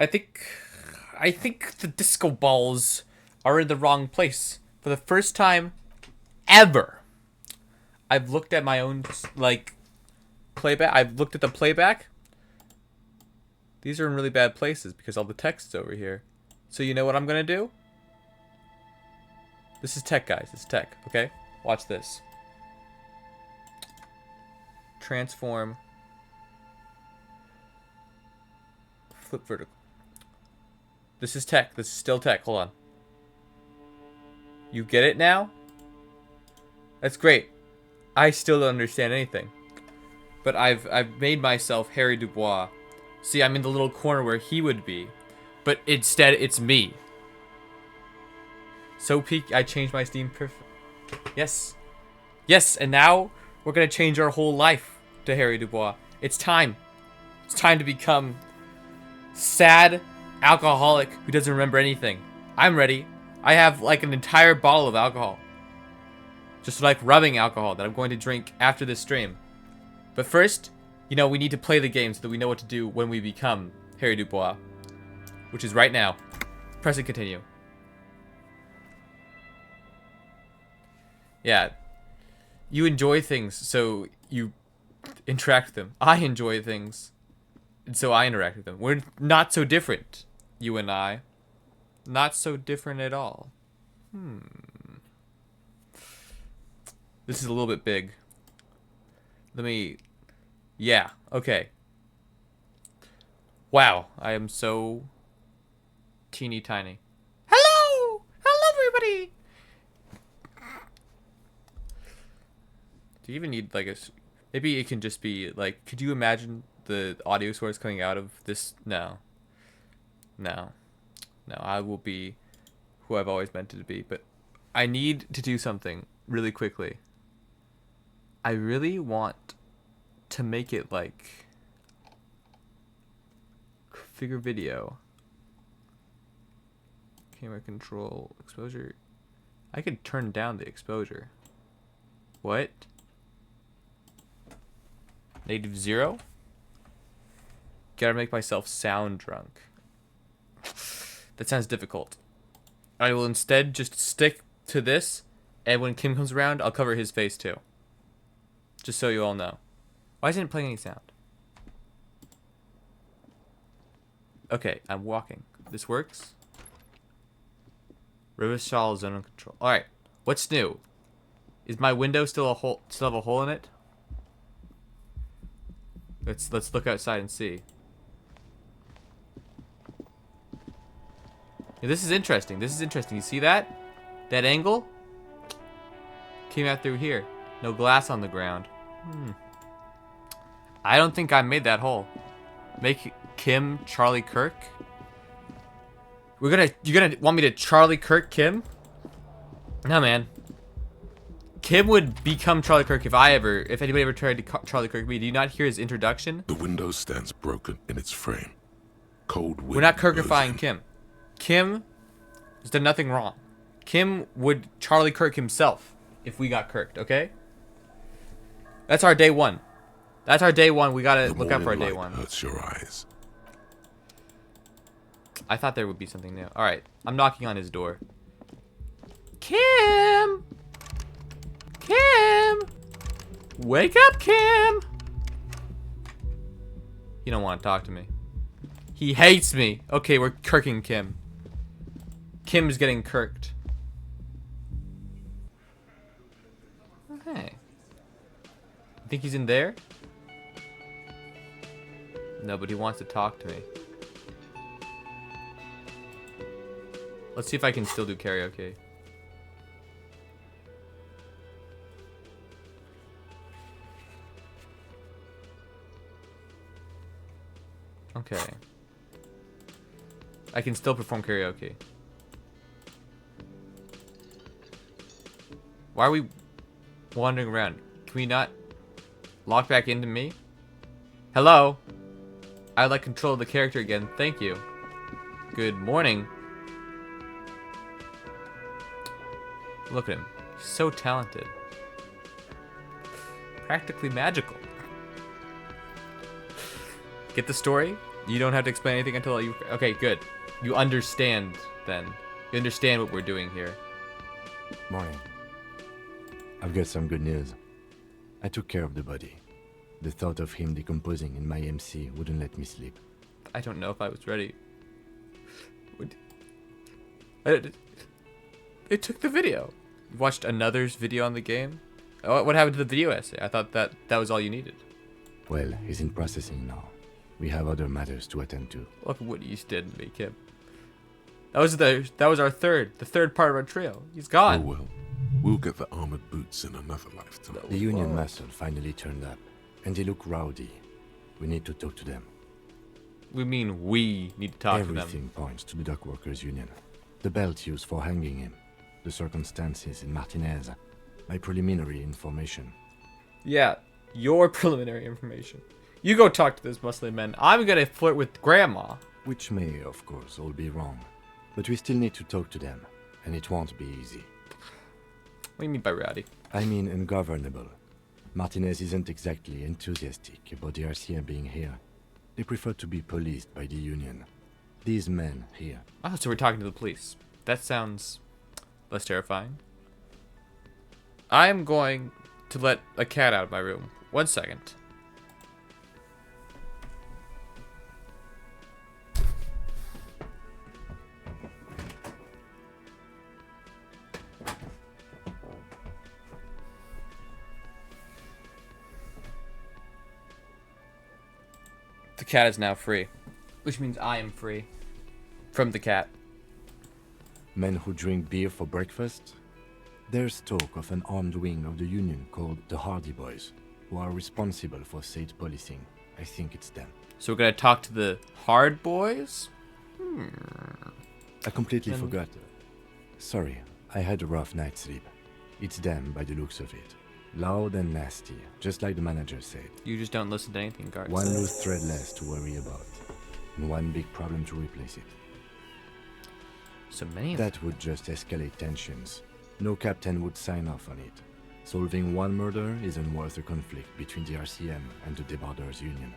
I think I think the disco balls are in the wrong place. For the first time ever, I've looked at my own like playback. I've looked at the playback. These are in really bad places because all the text is over here. So you know what I'm gonna do? This is tech, guys. It's tech, okay? Watch this. Transform. Flip vertical. This is tech. This is still tech. Hold on. You get it now? That's great. I still don't understand anything. But I've made myself Harry Dubois. See, I'm in the little corner where he would be. But instead, it's me. So peak, I changed my Steam perfect. Yes. Yes, and now we're gonna change our whole life to Harry Dubois. It's time. It's time to become sad alcoholic who doesn't remember anything. I'm ready. I have like an entire bottle of alcohol. Just like rubbing alcohol that I'm going to drink after this stream. But first, you know, we need to play the game so that we know what to do when we become Harry Dubois. Which is right now. Press and continue. Yeah. You enjoy things, so you interact with them. I enjoy things, and so I interact with them. We're not so different, you and I. Not so different at all. This is a little bit big. Let me... Yeah, okay. Wow, I am so... teeny tiny. Hello! Hello, everybody! Do you even need, like, a... Maybe it can just be, like... Could you imagine the audio source coming out of this? No. No. No, I will be who I've always meant to be. But I need to do something really quickly. I really want to make it, like... Figure video. Camera control. Exposure. I could turn down the exposure. What? -0? Gotta make myself sound drunk. That sounds difficult. I will instead just stick to this, and when Kim comes around, I'll cover his face too. Just so you all know. Why isn't it playing any sound? Okay, I'm walking. This works. River shawl zone of control. Alright, what's new? Is my window still have a hole in it? Let's look outside and see. Yeah, this is interesting. This is interesting. You see that? That angle? Came out through here. No glass on the ground. I don't think I made that hole. Make Kim Charlie Kirk? You're gonna want me to Charlie Kirk Kim? No, man. Kim would become Charlie Kirk if anybody ever tried to Charlie Kirk me. Do you not hear his introduction? The window stands broken in its frame. Cold wind. We're not Kirkifying Kim. Kim has done nothing wrong. Kim would Charlie Kirk himself if we got kirked, okay? That's our day one. That's our day one. We gotta look out for our day one. Hurts your eyes. I thought there would be something new. Alright, I'm knocking on his door. Kim! Kim! Wake up, Kim! He don't want to talk to me. He hates me. Okay, we're kirking Kim. Kim's getting kirked. Okay. You think he's in there? No, but he wants to talk to me. Let's see if I can still do karaoke. Okay. I can still perform karaoke. Why are we wandering around? Can we not lock back into me? Hello? I'd like control of the character again. Thank you. Good morning. Look at him. He's so talented. Practically magical. Get the story? You don't have to explain anything until you... Okay, good. You understand, then. You understand what we're doing here. Morning. I've got some good news. I took care of the body. The thought of him decomposing in my MC wouldn't let me sleep. I don't know if I was ready. They took the video. You watched another's video on the game? What happened to the video essay? I thought that was all you needed. Well, he's in processing now. We have other matters to attend to. Look what you did to me, Kim. That was the third part of our trio. He's Oh gone. well. We'll get the armored boots in another lifetime. The Union muscle finally turned up, and they look rowdy. We need to talk to them. We mean we need to talk to them. Everything points to the Dock Workers Union. The belt used for hanging him, the circumstances in Martinez, my preliminary information. Yeah, your preliminary information. You go talk to those muscly men. I'm gonna flirt with Grandma. Which may, of course, all be wrong. But we still need to talk to them, and it won't be easy. What do you mean by rowdy? I mean ungovernable. Martinez isn't exactly enthusiastic about the RCM being here. They prefer to be policed by the Union. These men here. Oh, so we're talking to the police. That sounds less terrifying. I'm going to let a cat out of my room. 1 second. The cat is now free, which means I am free from the cat. Men who drink beer for breakfast? There's talk of an armed wing of the Union called the Hardy Boys, who are responsible for state policing. I think it's them. So we're gonna talk to the hard boys? I completely forgot. Sorry, I had a rough night's sleep. It's them by the looks of it. Loud and nasty, just like the manager said. You just don't listen to anything, guards. One loose thread less to worry about, and one big problem to replace it. So many of That would just escalate tensions. No captain would sign off on it. Solving one murder isn't worth a conflict between the RCM and the Debarders Union.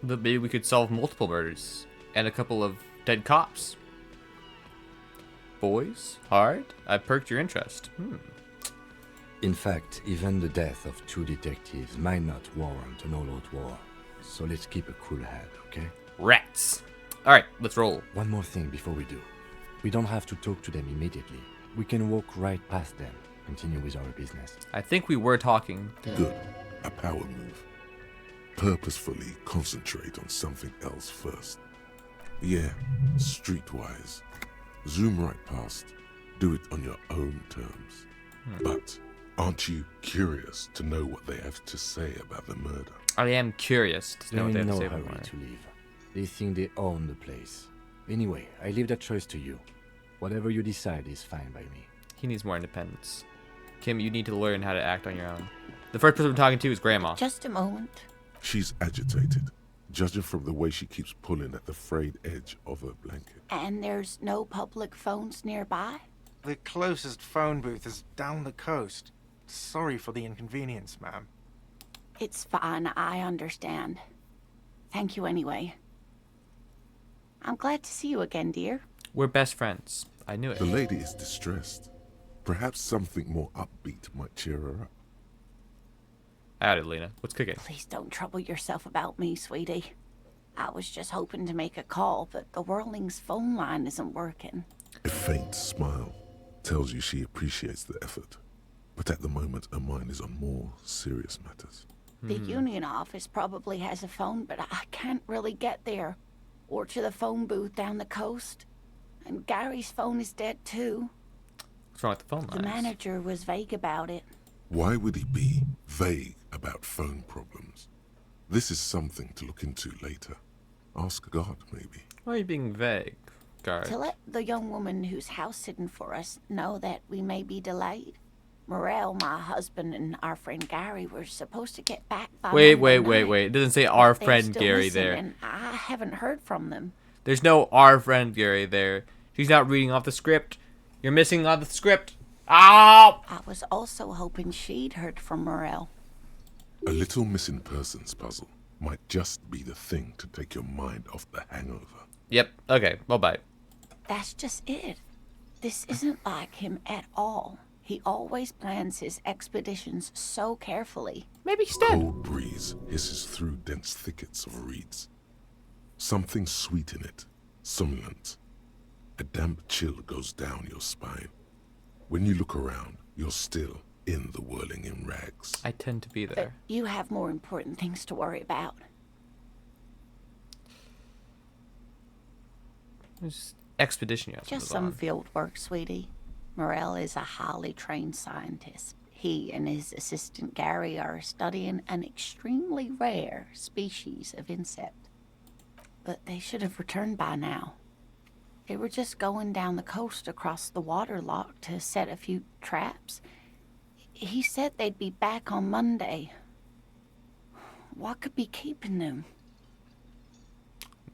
But maybe we could solve multiple murders and a couple of dead cops. Boys? Hard? I perked your interest. In fact, even the death of 2 detectives might not warrant an all-out war. So let's keep a cool head, okay? Rats. Alright, let's roll. One more thing before we do. We don't have to talk to them immediately. We can walk right past them, continue with our business. I think we were talking. Good. A power move. Purposefully concentrate on something else first. Yeah, streetwise. Zoom right past. Do it on your own terms. But aren't you curious to know what they have to say about the murder? I am curious to know They're what they in have to say no about hurry it. to leave. They think they own the place. Anyway, I leave that choice to you. Whatever you decide is fine by me. He needs more independence. Kim, you need to learn how to act on your own. The first person I'm talking to is Grandma. Just a moment. She's agitated, judging from the way she keeps pulling at the frayed edge of her blanket. And there's no public phones nearby? The closest phone booth is down the coast. Sorry for the inconvenience, ma'am. It's fine, I understand. Thank you anyway. I'm glad to see you again, dear. We're best friends. I knew The it. lady is distressed. Perhaps something more upbeat might cheer her up. Howdy, Lena. What's cooking? Please don't trouble yourself about me, sweetie. I was just hoping to make a call, but the Whirling's phone line isn't working. A faint smile tells you she appreciates the effort, but at the moment her mind is on more serious matters. The Union office probably has a phone, but I can't really get there. Or to the phone booth down the coast. And Gary's phone is dead too. What's wrong with the phone The lines? manager was vague about it. Why would he be vague about phone problems? This is something to look into later. Ask God, maybe. Why are you being vague, guard? To let the young woman who's house sitting for us know that we may be delayed. Morel, my husband, and our friend Gary were supposed to get back by Wait. Monday night. It doesn't say our They're friend still Gary missing, there. And I haven't heard from them. There's no our friend Gary there. She's not reading off the script. You're missing on the script. Ow! I was also hoping she'd heard from Morel. A little missing persons puzzle. might just be the thing to take your mind off the hangover. Yep. Okay. Bye-bye. That's just it. This isn't like him at all. He always plans his expeditions so carefully. Maybe he's dead. Cold breeze hisses through dense thickets of reeds. Something sweet in it, somnolent. A damp chill goes down your spine. When you look around, you're still in the whirling in rags. I tend to be But there. you have more important things to worry about. There's expedition you have to Just move some on. field work, sweetie. Morel is a highly trained scientist. He and his assistant Gary are studying an extremely rare species of insect. But they should have returned by now. They were just going down the coast across the water lock to set a few traps. He said they'd be back on Monday. What could be keeping them?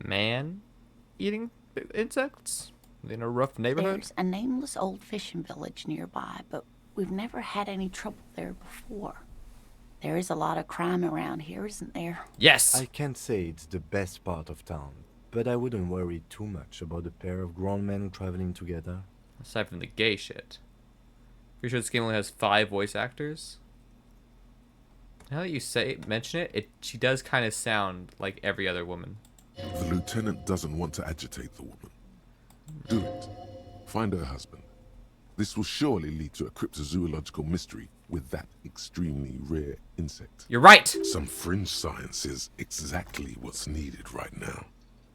Man eating insects in a rough neighborhood. There's a nameless old fishing village nearby, but we've never had any trouble there before. There is a lot of crime around here, isn't there? Yes. I can't say it's the best part of town, but I wouldn't worry too much about a pair of grown men traveling together. Aside from the gay shit. Pretty sure this game only has 5 voice actors. Now that you mention it, she does kind of sound like every other woman. The lieutenant doesn't want to agitate the woman. Do it. Find her husband. This will surely lead to a cryptozoological mystery with that extremely rare insect. You're right. Some fringe science is exactly what's needed right now.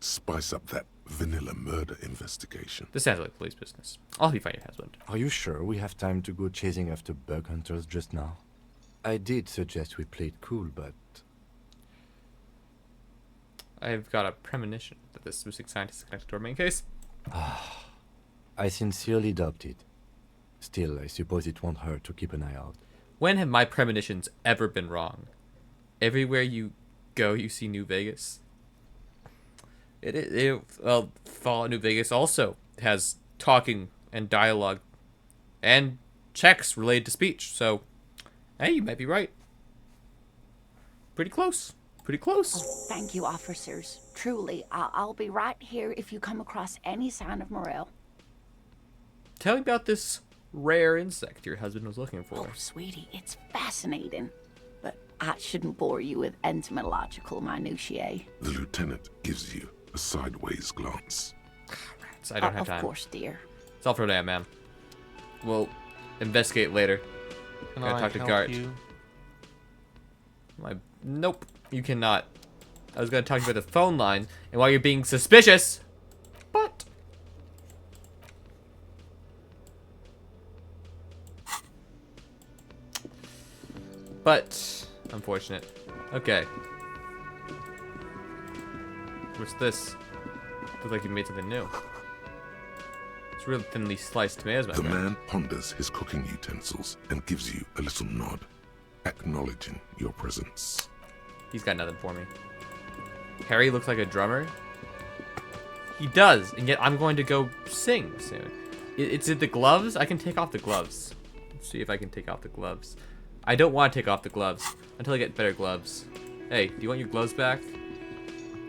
Spice up that vanilla murder investigation. This sounds like police business. I'll help you find your husband. Are you sure we have time to go chasing after bug hunters just now? I did suggest we play it cool, but I've got a premonition that this spoofing scientist is connected to our main case. I sincerely doubt it. Still, I suppose it won't hurt to keep an eye out. When have my premonitions ever been wrong? Everywhere you go, you see New Vegas. Well, Fallout New Vegas also has talking and dialogue and checks related to speech. So, hey, you might be right. Pretty close. Pretty close. Thank you, officers. Truly, I'll be right here if you come across any sign of Morel. Tell me about this rare insect your husband was looking for. Oh, sweetie, it's fascinating. But I shouldn't bore you with entomological minutiae. The lieutenant gives you a sideways glance. Rats, I don't have time. Of course, dear. It's all for today, man. We'll investigate later. Can Gotta I talk to help Gart. you? Nope, you cannot. I was gonna talk to you about the phone line, and while you're being suspicious, but unfortunate. Okay. What's this? Looks like you made something new. It's real thinly sliced tomatoes, my The friend. man ponders his cooking utensils and gives you a little nod, acknowledging your presence. He's got nothing for me. Harry looks like a drummer. He does, and yet I'm going to go sing soon. It's in the gloves? I can take off the gloves. Let's see if I can take off the gloves. I don't want to take off the gloves until I get better gloves. Hey, do you want your gloves back?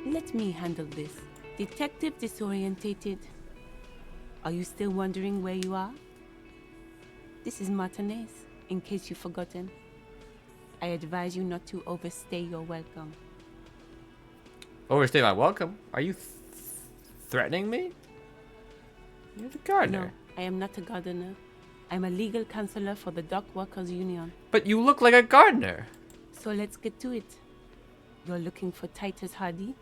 Let me handle this. Detective Disorientated. Are you still wondering where you are? This is Martinez, in case you've forgotten. I advise you not to overstay your welcome. Overstay my welcome? Are you threatening me? You're the gardener. No, I am not a gardener. I'm a legal counselor for the Dock Workers Union. But you look like a gardener. So let's get to it. You're looking for Titus Hardy?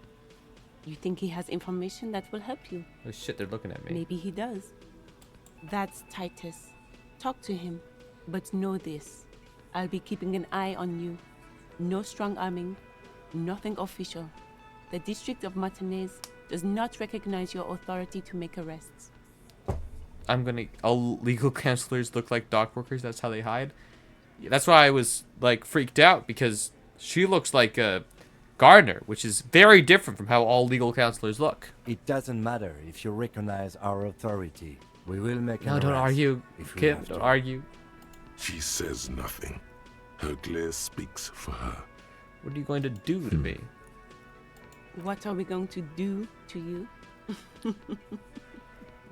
You think he has information that will help you? Oh shit, they're looking at me. Maybe he does. That's Titus. Talk to him. But know this. I'll be keeping an eye on you. No strong arming. Nothing official. The District of Martinez does not recognize your authority to make arrests. All legal counselors look like dock workers. That's how they hide. Yeah, that's why I was like freaked out, because she looks like a gardener, which is very different from how all legal counselors look. It doesn't matter if you recognize our authority. We will make an No, don't arrest argue, if we Kim. have Don't to. argue. She says nothing. Her glare speaks for her. What are you going to do to me? What are we going to do to you?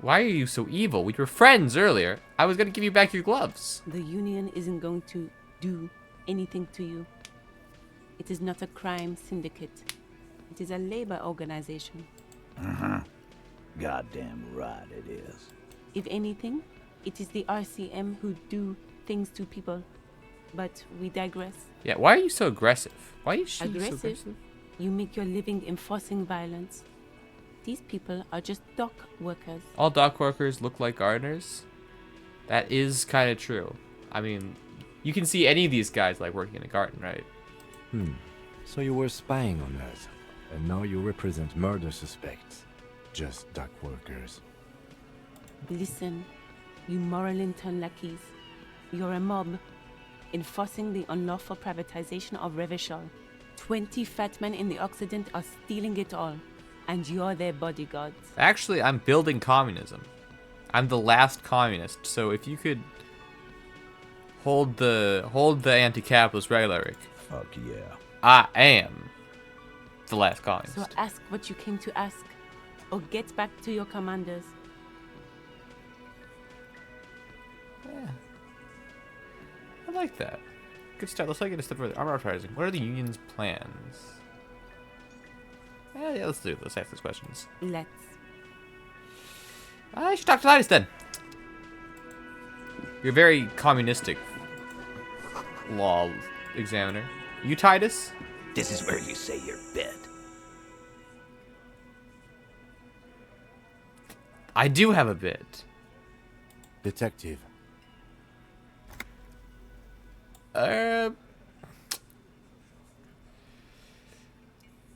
Why are you so evil? We were friends earlier. I was gonna give you back your gloves. The Union isn't going to do anything to you. It is not a crime syndicate. It is a labor organization. Goddamn right it is. If anything, it is the RCM who do things to people. But we digress. Yeah, why are you so aggressive? Why are you so Aggressive? aggressive? You make your living enforcing violence. These people are just dock workers. All dock workers look like gardeners? That is kind of true. I mean, you can see any of these guys like working in a garden, right? So you were spying on us, and now you represent murder suspects. Just dock workers. Listen, you Morrilinton lackeys. You're a mob, enforcing the unlawful privatization of Revachol. 20 fat men in the Occident are stealing it all, and you're their bodyguards. Actually, I'm building communism. I'm the last communist, so if you could hold the anti-capitalist rhetoric, Fuck yeah. I am the last communist. So ask what you came to ask, or get back to your commanders. Yeah. I like that. Good start. Let's take it a step further. Armor uprising. What are the Union's plans? Yeah, let's do it. Let's ask those questions. Let's. I should talk to Titus then. You're very communistic, law examiner. You Titus? This is where you say your bit. I do have a bit. Detective.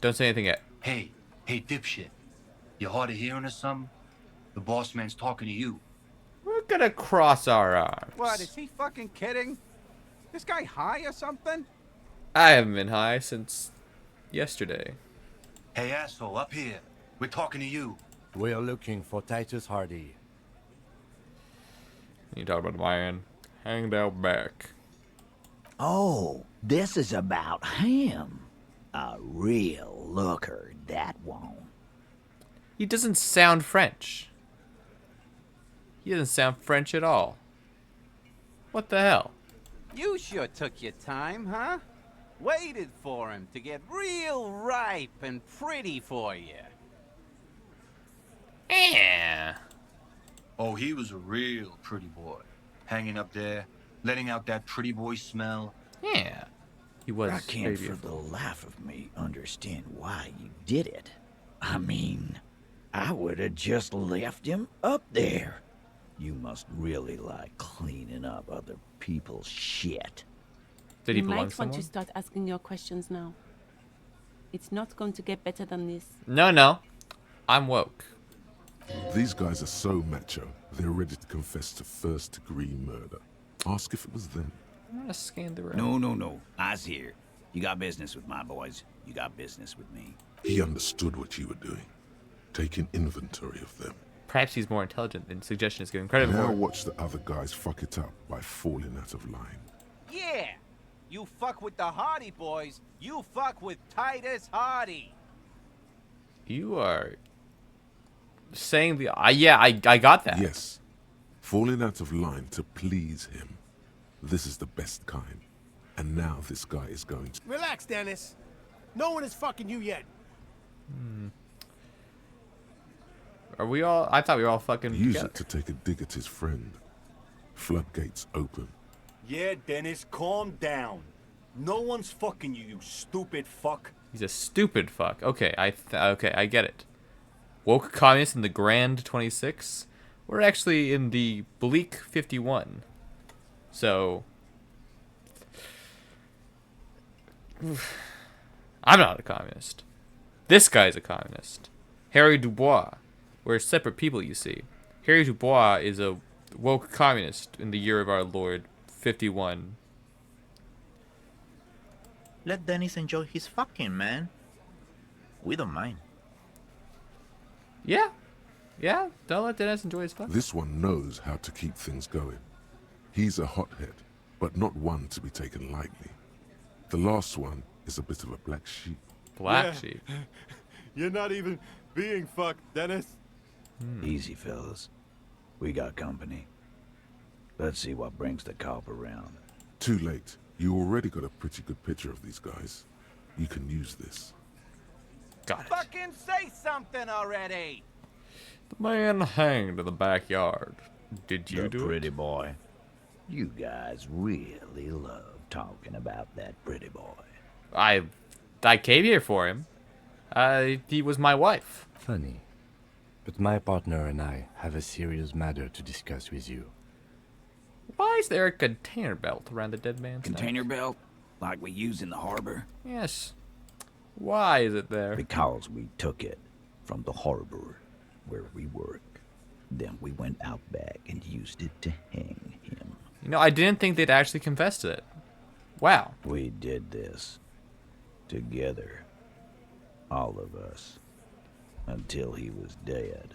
Don't say anything yet. Hey, dipshit. You hard of hearing or something? The boss man's talking to you. We're gonna cross our arms. What, is he fucking kidding? This guy high or something? I haven't been high since yesterday. Hey, asshole, up here. We're talking to you. We are looking for Titus Hardy. You talk about man hanged out back. Oh, this is about him. A real looker, that won't. He doesn't sound French. He doesn't sound French at all. What the hell? You sure took your time, huh? Waited for him to get real ripe and pretty for you. Yeah. Oh, he was a real pretty boy. Hanging up there, letting out that pretty boy smell. Yeah. He was I can't very for beautiful. the life of me understand why you did it. I mean, I would have just left him up there. You must really like cleaning up other people's shit. Did he You belong might to want someone? to start asking your questions now. It's not going to get better than this. No. I'm woke. These guys are so macho, they're ready to confess to first-degree murder. Ask if it was them. I'm gonna scan the room. No. I's here. You got business with my boys. You got business with me. He understood what you were doing, taking inventory of them. Perhaps he's more intelligent than suggestion is giving credit Now for. watch the other guys fuck it up by falling out of line. Yeah! You fuck with the Hardy boys, you fuck with Titus Hardy. You are saying the. Yeah, I got that. Yes, falling out of line to please him. This is the best kind. And now this guy is going to... Relax, Dennis. No one is fucking you yet. Are we all? I thought we were all fucking use together. it to take a dig at his friend. Floodgates open. Yeah, Dennis, calm down. No one's fucking you, you stupid fuck. He's a stupid fuck. Okay, okay, I get it. Woke communist in the Grand 26. We're actually in the Bleak 51. So I'm not a communist. This guy's a communist. Harry Dubois. We're separate people, you see. Harry Dubois is a woke communist in the year of our Lord 51. Let Dennis enjoy his fucking, man. We don't mind. Yeah. Don't let Dennis enjoy his fuck. This one knows how to keep things going. He's a hothead, but not one to be taken lightly. The last one is a bit of a black sheep. Black sheep. You're not even being fucked, Dennis. Easy, fellas. We got company. Let's see what brings the cop around. Too late. You already got a pretty good picture of these guys. You can use this. Got it. Fucking say something already! The man hanged in the backyard. Did you The do pretty it? boy. You guys really love talking about that pretty boy. I came here for him. He was my wife. Funny. But my partner and I have a serious matter to discuss with you. Why is there a container belt around the dead man's neck? Container belt? Like we use in the harbor? Yes. Why is it there? Because we took it from the harbor where we work. Then we went out back and used it to hang him. You know, I didn't think they'd actually confess to it. Wow. We did this together. All of us. Until he was dead.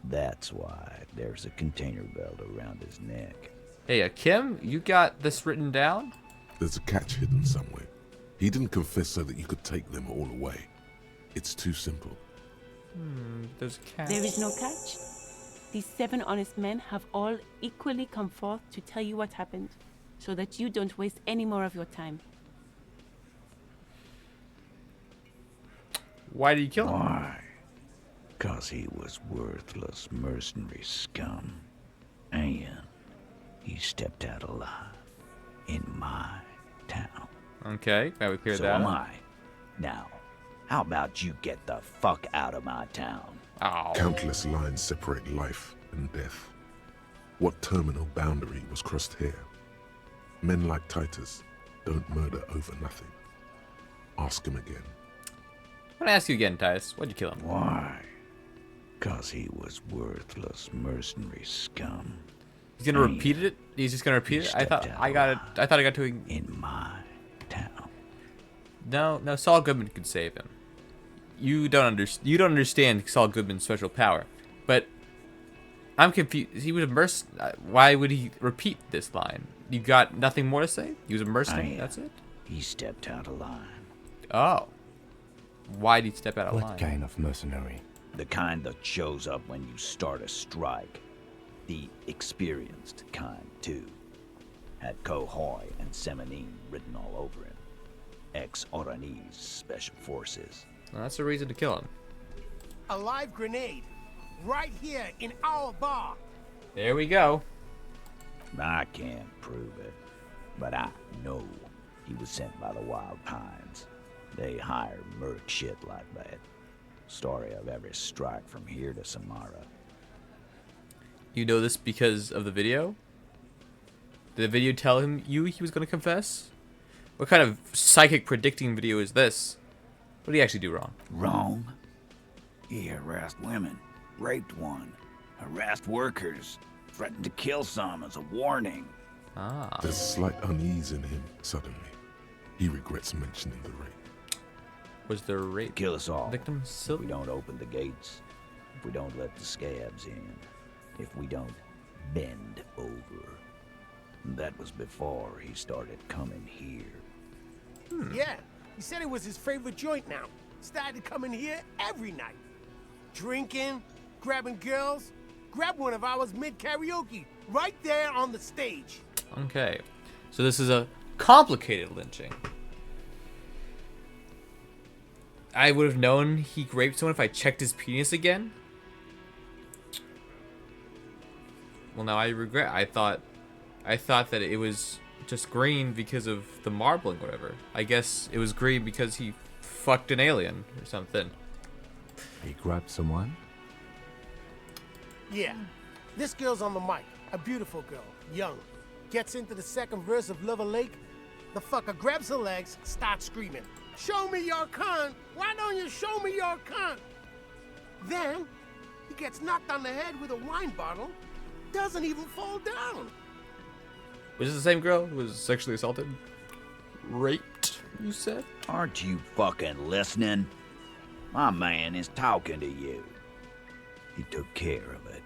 That's why there's a container belt around his neck. Hey, Kim, you got this written down? There's a catch hidden somewhere. He didn't confess so that you could take them all away. It's too simple. There's a catch. There is no catch. These 7 honest men have all equally come forth to tell you what happened, so that you don't waste any more of your time. Why did you kill him? Why? 'Cause he was worthless mercenary scum. And he stepped out alive in my town. Okay, now we cleared So that am up. I. Now, how about you get the fuck out of my town? Oh. Countless lines separate life and death. What terminal boundary was crossed here? Men like Titus don't murder over nothing. Ask him again. I'm gonna ask you again, Titus. Why'd you kill him? Why? 'Cause he was worthless mercenary scum. He's gonna repeat it? He's just gonna repeat it? I thought I got it. I thought I got to. In my town. No, Saul Goodman could save him. You don't understand Saul Goodman's special power. But I'm confused. He was a mercenary. Why would he repeat this line? You got nothing more to say? He was a mercenary. That's it. He stepped out of line. Oh. Why did he step out of line? What kind of mercenary? The kind that shows up when you start a strike. The experienced kind, too. Had Kohoy and Semenine written all over him. Ex-Oranese Special Forces. Well, that's a reason to kill him. A live grenade. Right here in our bar. There we go. I can't prove it, but I know he was sent by the Wild Pines. They hire merc shit like that. Story of every strike from here to Samara. You know this because of the video? Did the video tell him he was going to confess? What kind of psychic predicting video is this? What did he actually do wrong? Wrong? He harassed women, raped one, harassed workers, threatened to kill some as a warning. Ah. There's slight unease in him suddenly. He regrets mentioning the rape. Was there a rape? Kill us all. Victim If we don't open the gates, if we don't let the scabs in, if we don't bend over. That was before he started coming here. Yeah, he said it was his favorite joint now. Started coming here every night. Drinking, grabbing girls. Grab one of ours mid-karaoke, right there on the stage. Okay. So this is a complicated lynching. I would have known he raped someone if I checked his penis again. Well, now I regret. I thought that it was just green because of the marbling or whatever. I guess it was green because he fucked an alien or something. He grabbed someone? Yeah, this girl's on the mic. A beautiful girl, young. Gets into the second verse of Lover Lake. The fucker grabs her legs, starts screaming. Show me your cunt! Why don't you show me your cunt? Then, he gets knocked on the head with a wine bottle. Doesn't even fall down. Was this the same girl who was sexually assaulted? Raped, you said? Aren't you fucking listening? My man is talking to you. He took care of it.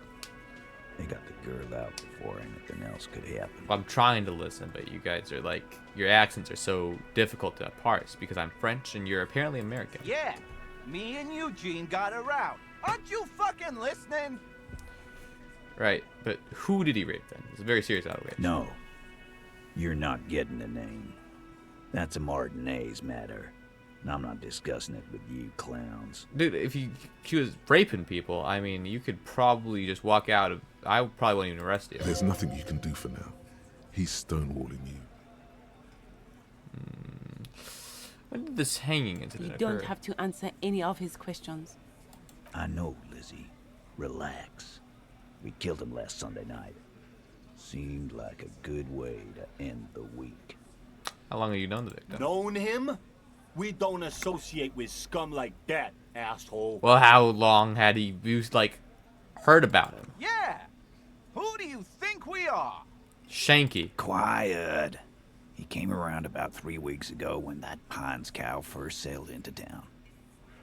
They got the girl out before anything else could happen. I'm trying to listen, but you guys are like, your accents are so difficult to parse because I'm French and you're apparently American. Yeah, Me and Eugene got her out. Aren't you fucking listening? Right, but who did he rape then? It's a very serious outrage. No. You're not getting the name. That's a Martinez matter. And I'm not discussing it with you clowns. Dude, if she was raping people, I mean, you could probably just walk out of... I probably wouldn't even arrest you. There's nothing you can do for now. He's stonewalling you. When did this hanging incident You don't occur? have to answer any of his questions. I know, Lizzie. Relax. We killed him last Sunday night. Seemed like a good way to end the week. How long have you known the victim? Known him? We don't associate with scum like that, asshole. Well, how long had he used, like, heard about him? Yeah. Who do you think we are? Shanky. Quiet. He came around about 3 weeks ago when that Pines cow first sailed into town.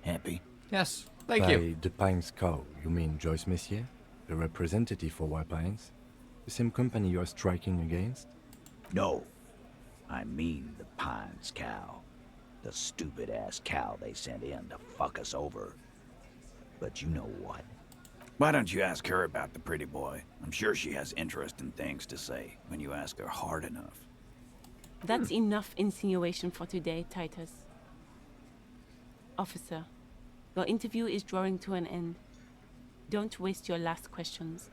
Happy? Yes, thank By you. the Pines cow, you mean Joyce Messier? The representative for White Pines? The same company you are striking against? No. I mean the Pines cow. The stupid-ass cow they sent in to fuck us over. But you know what? Why don't you ask her about the pretty boy? I'm sure she has interesting things to say when you ask her hard enough. That's enough insinuation for today, Titus. Officer, your interview is drawing to an end. Don't waste your last questions.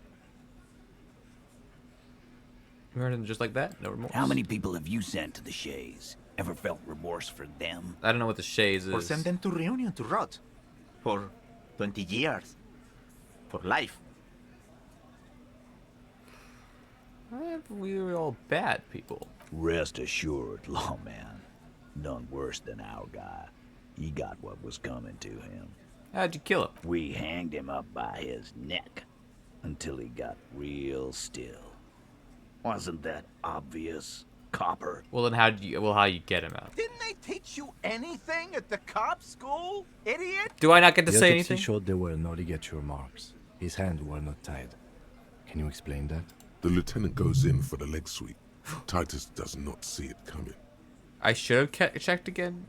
Murdered just like that? No remorse? How many people have you sent to the Shays? Ever felt remorse for them? I don't know what the Shays is. Or send them to Reunion to rot. For 20 years. For life. We were all bad people. Rest assured, lawman. None worse than our guy. He got what was coming to him. How'd you kill him? We hanged him up by his neck until he got real still. Wasn't that obvious, Copper? Well, then how you get him out? Didn't they teach you anything at the cop school, idiot? Do I not get to The say autopsy anything? showed there were no ligature marks. His hands were not tied. Can you explain that? The lieutenant goes in for the leg sweep. Titus does not see it coming. I should have checked again.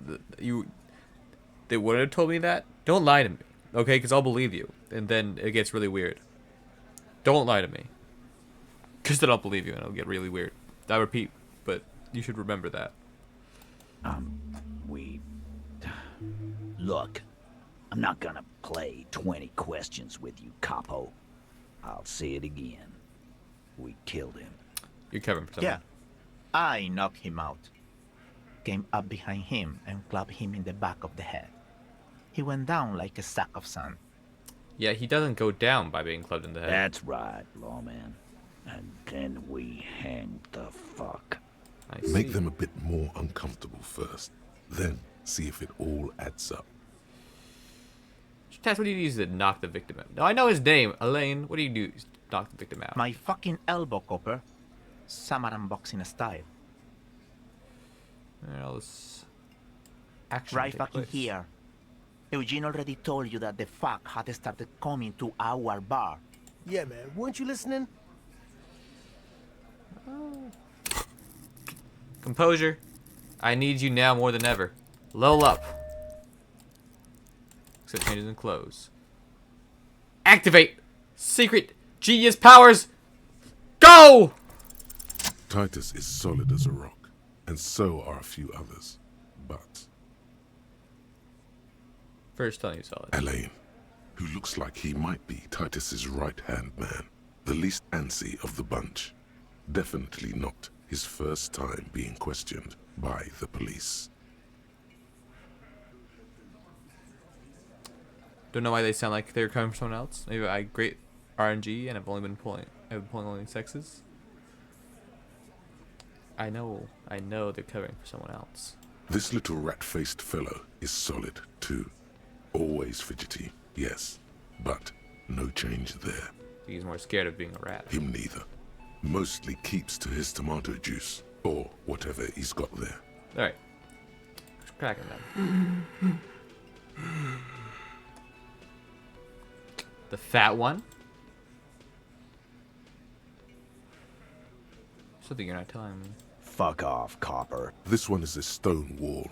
They wouldn't have told me that. Don't lie to me, okay? Because I'll believe you, and then it gets really weird. Don't lie to me, because then I'll believe you, and it'll get really weird. I repeat, but you should remember that. Look, I'm not gonna play 20 questions with you, Capo. I'll say it again. We killed him. You're covering for something. Yeah. I knocked him out. Came up behind him and clubbed him in the back of the head. He went down like a sack of sand. Yeah, he doesn't go down by being clubbed in the head. That's right, lawman. And then we hanged the fuck. I see. Make them a bit more uncomfortable first. Then see if it all adds up. Tess, what do you use to knock the victim out? No, I know his name. Elaine, what do you do to knock the victim out? My fucking elbow, Copper. Samaran boxing style. All this action Right take fucking place. here. Eugene already told you that the fuck had started coming to our bar. Yeah, man. Weren't you listening? Composure. I need you now more than ever. Lull up. Except changes in clothes. Activate secret genius powers. Go! Titus is solid as a rock, and so are a few others. But First telling you solid. Elaine, who looks like he might be Titus's right-hand man, the least antsy of the bunch. Definitely not his first time being questioned by the police. Don't know why they sound like they're coming from someone else. Maybe I great RNG and I've been pulling only sexes. I know they're covering for someone else. This little rat-faced fellow is solid, too. Always fidgety, yes, but no change there. He's more scared of being a rat. Him neither. Mostly keeps to his tomato juice, or whatever he's got there. Alright. Just cracking them. The fat one? Something you're not telling me. Fuck off, Copper. This one is a stone wall.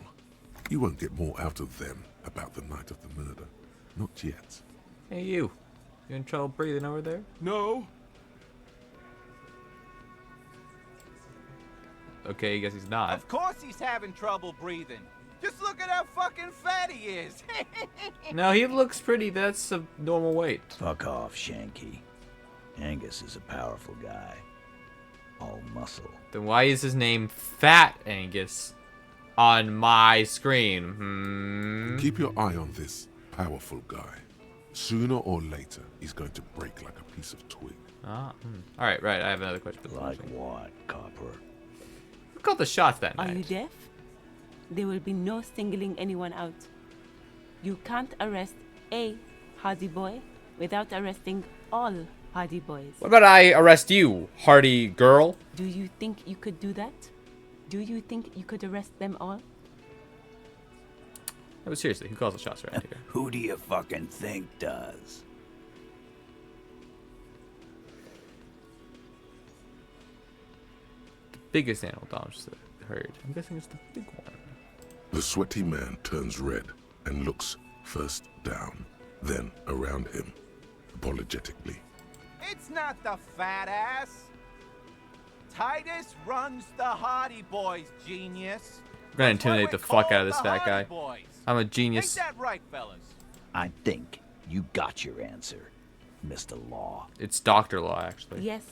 You won't get more out of them about the night of the murder. Not yet. Hey, you. You in trouble breathing over there? No. Okay, I guess he's not. Of course he's having trouble breathing. Just look at how fucking fat he is. No, he looks pretty. That's a normal weight. Fuck off, Shanky. Angus is a powerful guy. All muscle. Then why is his name Fat Angus on my screen? Keep your eye on this powerful guy. Sooner or later, he's going to break like a piece of twig. All right, right. I have another question. Like what, Copper? Who called the shots that Are night? you deaf? There will be no singling anyone out. You can't arrest a Hardy Boy without arresting all Hardy Boys. What about I arrest you, Hardy girl? Do you think you could do that? Do you think you could arrest them all? No, seriously, who calls the shots around here? Who do you fucking think does? Biggest animal Dom just heard. I'm guessing it's the big one. The sweaty man turns red and looks first down, then around him, apologetically. It's not the fat ass. Titus runs the Hardy Boys, genius. I'm gonna intimidate the fuck out of this fat guy. Boys. I'm a genius. Ain't that right, fellas? I think you got your answer, Mr. Law. It's Dr. Law, actually. Yes,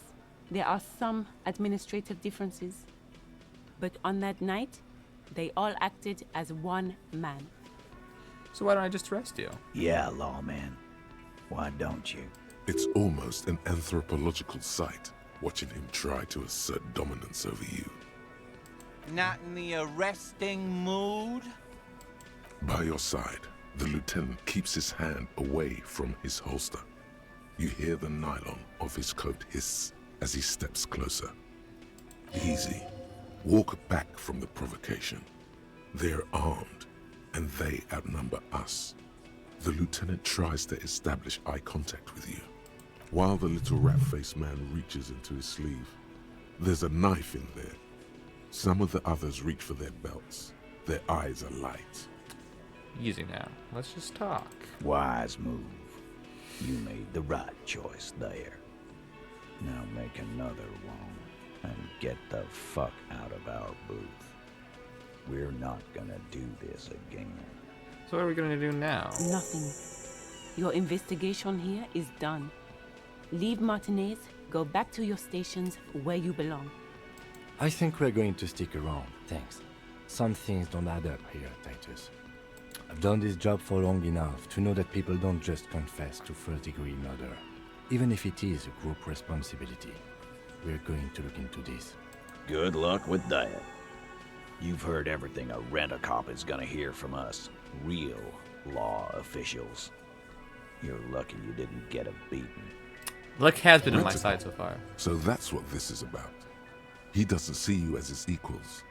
there are some administrative differences. But on that night, they all acted as one man. So why don't I just arrest you? Yeah, Lawman. Why don't you? It's almost an anthropological sight, watching him try to assert dominance over you. Not in the arresting mood? By your side, the lieutenant keeps his hand away from his holster. You hear the nylon of his coat hiss as he steps closer. Easy. Walk back from the provocation. They're armed, and they outnumber us. The lieutenant tries to establish eye contact with you, while the little rat-faced man reaches into his sleeve. There's a knife in there. Some of the others reach for their belts. Their eyes are light. Easy now. Let's just talk. Wise move. You made the right choice there. Now make another one and get the fuck out of our booth. We're not gonna do this again. So what are we gonna do now? Nothing. Your investigation here is done. Leave Martinez, go back to your stations where you belong. I think we're going to stick around, thanks. Some things don't add up here, Titus. I've done this job for long enough to know that people don't just confess to first-degree murder, even if it is a group responsibility. We're going to look into this. Good luck with that. You've heard everything a rent-a-cop is gonna hear from us, real law officials. You're lucky you didn't get a beating. Luck has been on my side so far. So that's what this is about. He doesn't see you as his equals.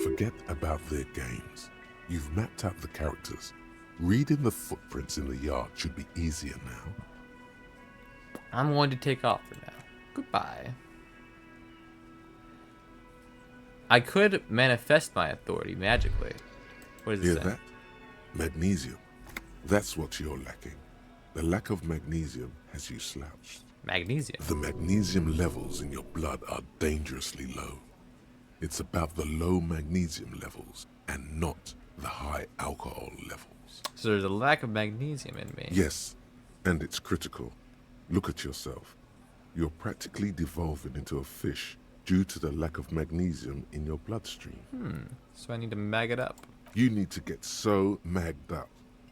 Forget about their games. You've mapped out the characters. Reading the footprints in the yard should be easier now. I'm going to take off for now. Goodbye. I could manifest my authority magically. What does it Hear say? that? Magnesium. That's what you're lacking. The lack of magnesium has you slouched. Magnesium? The magnesium levels in your blood are dangerously low. It's about the low magnesium levels and not the high alcohol levels. So there's a lack of magnesium in me. Yes, and it's critical. Look at yourself. You're practically devolving into a fish due to the lack of magnesium in your bloodstream. So I need to mag it up. You need to get so magged up.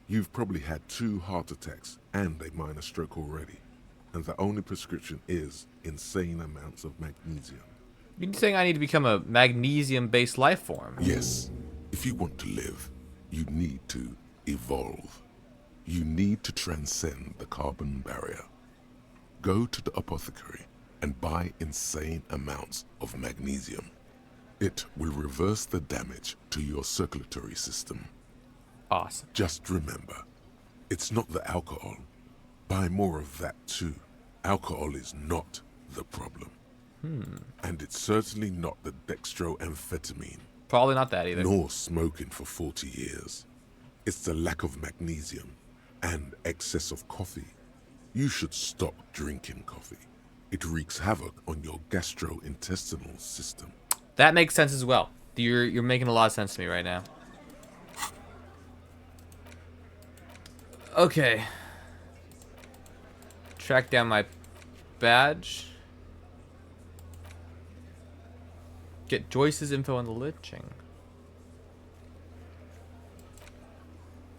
You've probably had 2 heart attacks and a minor stroke already. And the only prescription is insane amounts of magnesium. You're saying I need to become a magnesium-based life form? Yes. If you want to live, you need to evolve. You need to transcend the carbon barrier. Go to the apothecary and buy insane amounts of magnesium. It will reverse the damage to your circulatory system. Awesome. Just remember, it's not the alcohol. Buy more of that too. Alcohol is not the problem. And it's certainly not the dextroamphetamine. Probably not that either. Nor smoking for 40 years. It's the lack of magnesium and excess of coffee. You should stop drinking coffee. It wreaks havoc on your gastrointestinal system. That makes sense as well. You're making a lot of sense to me right now. Okay. Track down my badge. Get Joyce's info on the lynching.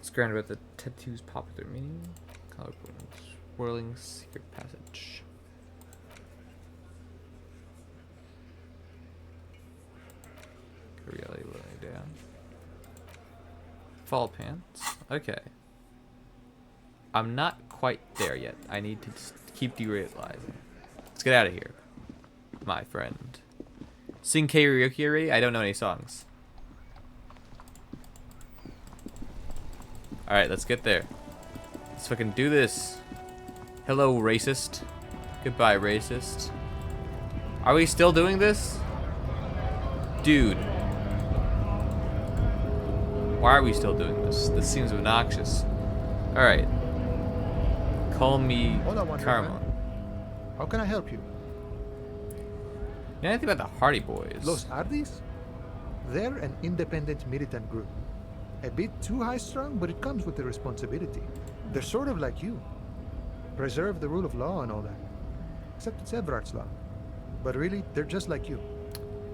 Scrounged about the tattoo's popular meaning. Color swirling secret passage. Reality laying down. Fall pants. Okay. I'm not quite there yet. I need to just keep derealizing. Let's get out of here, my friend. Sing karaoke already? I don't know any songs. Alright, let's get there. Let's fucking do this. Hello, racist. Goodbye, racist. Are we still doing this? Dude. Why are we still doing this? This seems obnoxious. Alright. Call me Carmel. How can I help you? You know anything about the Hardy Boys? Los Ardis? They're an independent militant group. A bit too high-strung, but it comes with the responsibility. They're sort of like you. Preserve the rule of law and all that. Except it's Everard's law. But really, they're just like you.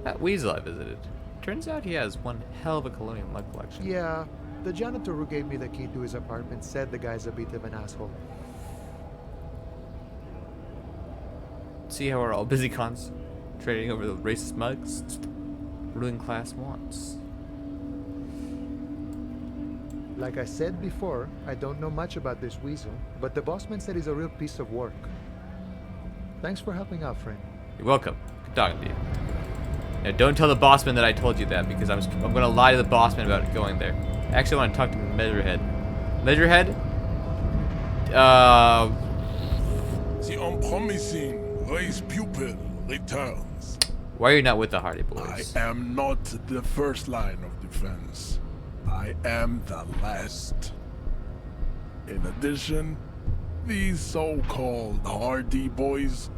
That weasel I visited. Turns out he has one hell of a colonial mug collection. Yeah, the janitor who gave me the key to his apartment said the guy's a bit of an asshole. See how we're all busy concentrating over the racist mugs ruling class wants. Like I said before, I don't know much about this weasel, but the bossman said he's a real piece of work. Thanks for helping out, friend. You're welcome. Good talking to you. Now, don't tell the bossman that I told you that, because I'm gonna lie to the bossman about going there. I actually want to talk to Measurehead. Measurehead? The unpromising race pupil returns. Why are you not with the Hardy Boys? I am not the first line of defense. I am the last. In addition, these so-called Hardy Boys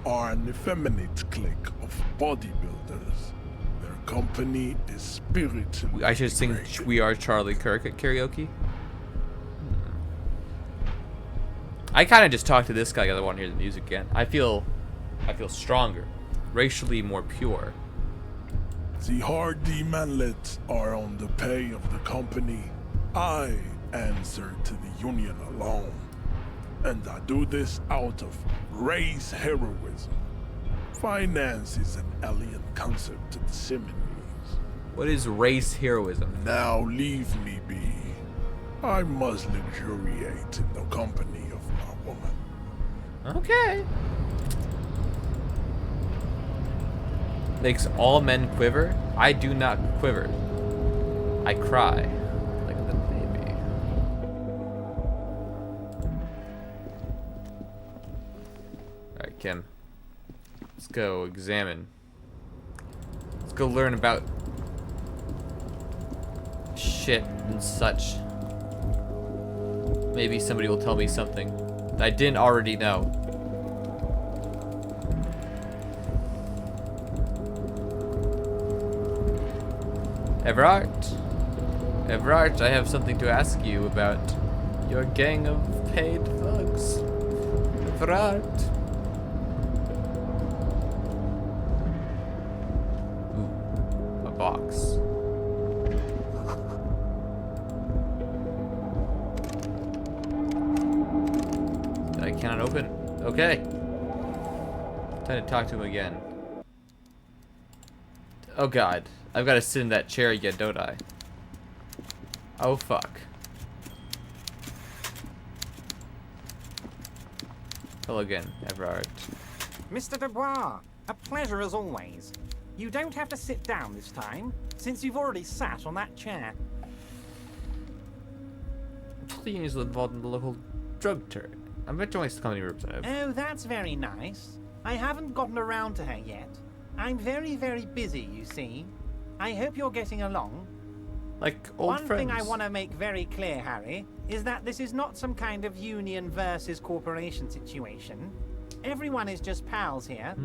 are an effeminate clique of bodybuilders. Their company is spiritually I should sing We Are Charlie Kirk at karaoke? I kind of just talked to this guy because I want to hear the music again. I feel stronger, racially more pure. The Hardy manlets are on the pay of the company. I answer to the union alone. And I do this out of race heroism. Finance is an alien concept to the Seminoles. What is race heroism? Now leave me be. I must luxuriate in the company of my woman. Okay. Makes all men quiver. I do not quiver. I cry like the baby. Alright, Kim. Let's go examine. Let's go learn about shit and such. Maybe somebody will tell me something that I didn't already know. Everard, I have something to ask you about your gang of paid thugs. Everard. Ooh, a box. That I cannot open. Okay. Time to talk to him again. Oh God. I've got to sit in that chair again, don't I? Oh, fuck. Hello again, Everard. Mr. Dubois, a pleasure as always. You don't have to sit down this time, since you've already sat on that chair. Please involved in the local drug turd. I'm going to join the company representative. Oh, that's very nice. I haven't gotten around to her yet. I'm very, very busy, you see. I hope you're getting along. like old One friends. thing I want to make very clear, Harry, is that this is not some kind of union versus corporation situation. Everyone is just pals here.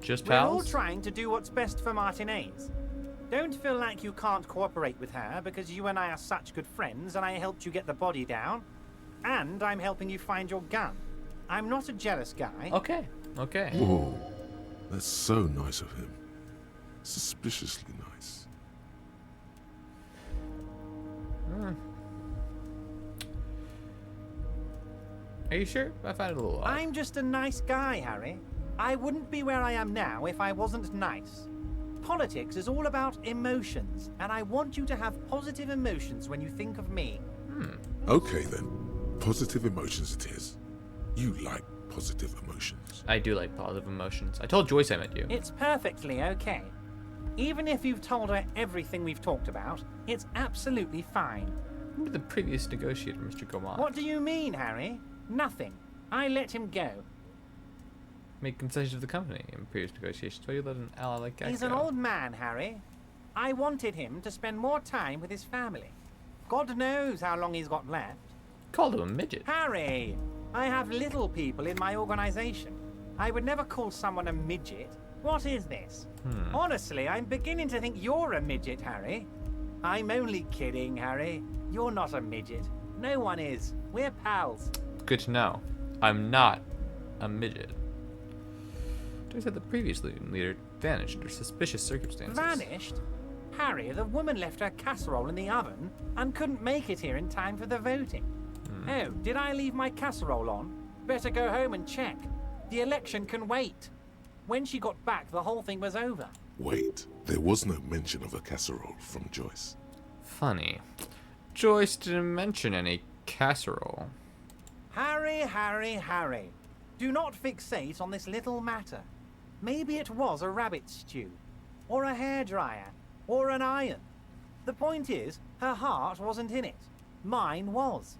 Just We're all pals? trying to do what's best for Martinez. Don't feel like you can't cooperate with her because you and I are such good friends and I helped you get the body down. And I'm helping you find your gun. I'm not a jealous guy. Okay. Okay. Whoa. That's so nice of him. Suspiciously nice. Are you sure? I find it a little odd. I'm just a nice guy, Harry. I wouldn't be where I am now if I wasn't nice. Politics is all about emotions, and I want you to have positive emotions when you think of me. Okay then. Positive emotions it is. You like positive emotions. I do like positive emotions. I told Joyce I met you. It's perfectly okay. Even if you've told her everything we've talked about, it's absolutely fine. Remember the previous negotiator, Mr. Gaumont. What do you mean, Harry? Nothing. I let him go. Make concessions to the company in previous negotiations. Why you let an ally like that He's go? an old man, Harry. I wanted him to spend more time with his family. God knows how long he's got left. Called him a midget. Harry, I have little people in my organization. I would never call someone a midget. What is this? Honestly, I'm beginning to think you're a midget, Harry. I'm only kidding, Harry. You're not a midget. No one is. We're pals. Good to know. I'm not a midget. Joyce said the previous leader vanished under suspicious circumstances. Vanished? Harry, the woman left her casserole in the oven and couldn't make it here in time for the voting. Oh, did I leave my casserole on? Better go home and check. The election can wait. When she got back, the whole thing was over. Wait, there was no mention of a casserole from Joyce. Funny. Joyce didn't mention any casserole. Harry, Harry, Harry. Do not fixate on this little matter. Maybe it was a rabbit stew, or a hairdryer, or an iron. The point is, her heart wasn't in it. Mine was.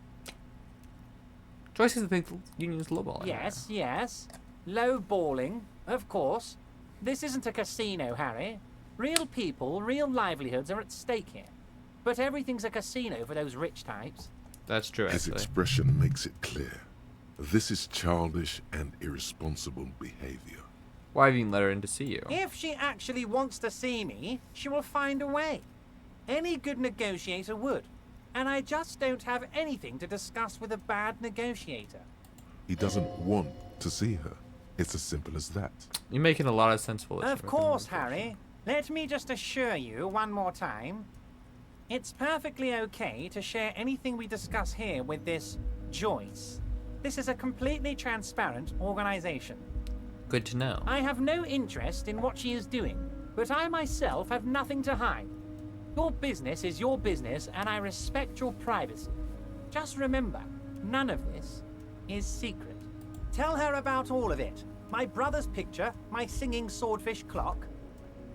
Joyce doesn't think the union's lowballing. Yes, yes. Low balling, of course. This isn't a casino, Harry. Real people, real livelihoods are at stake here. But everything's a casino for those rich types. That's true, His actually. expression makes it clear. This is childish and irresponsible behavior. Why even let her in to see you? If she actually wants to see me, she will find a way. Any good negotiator would. And I just don't have anything to discuss with a bad negotiator. He doesn't want to see her. It's as simple as that. You're making a lot of sense, Felicia. Of course, Harry. Let me just assure you one more time. It's perfectly okay to share anything we discuss here with this Joyce. This is a completely transparent organization. Good to know. I have no interest in what she is doing, but I myself have nothing to hide. Your business is your business, and I respect your privacy. Just remember, none of this is secret. Tell her about all of it. My brother's picture, my singing swordfish clock.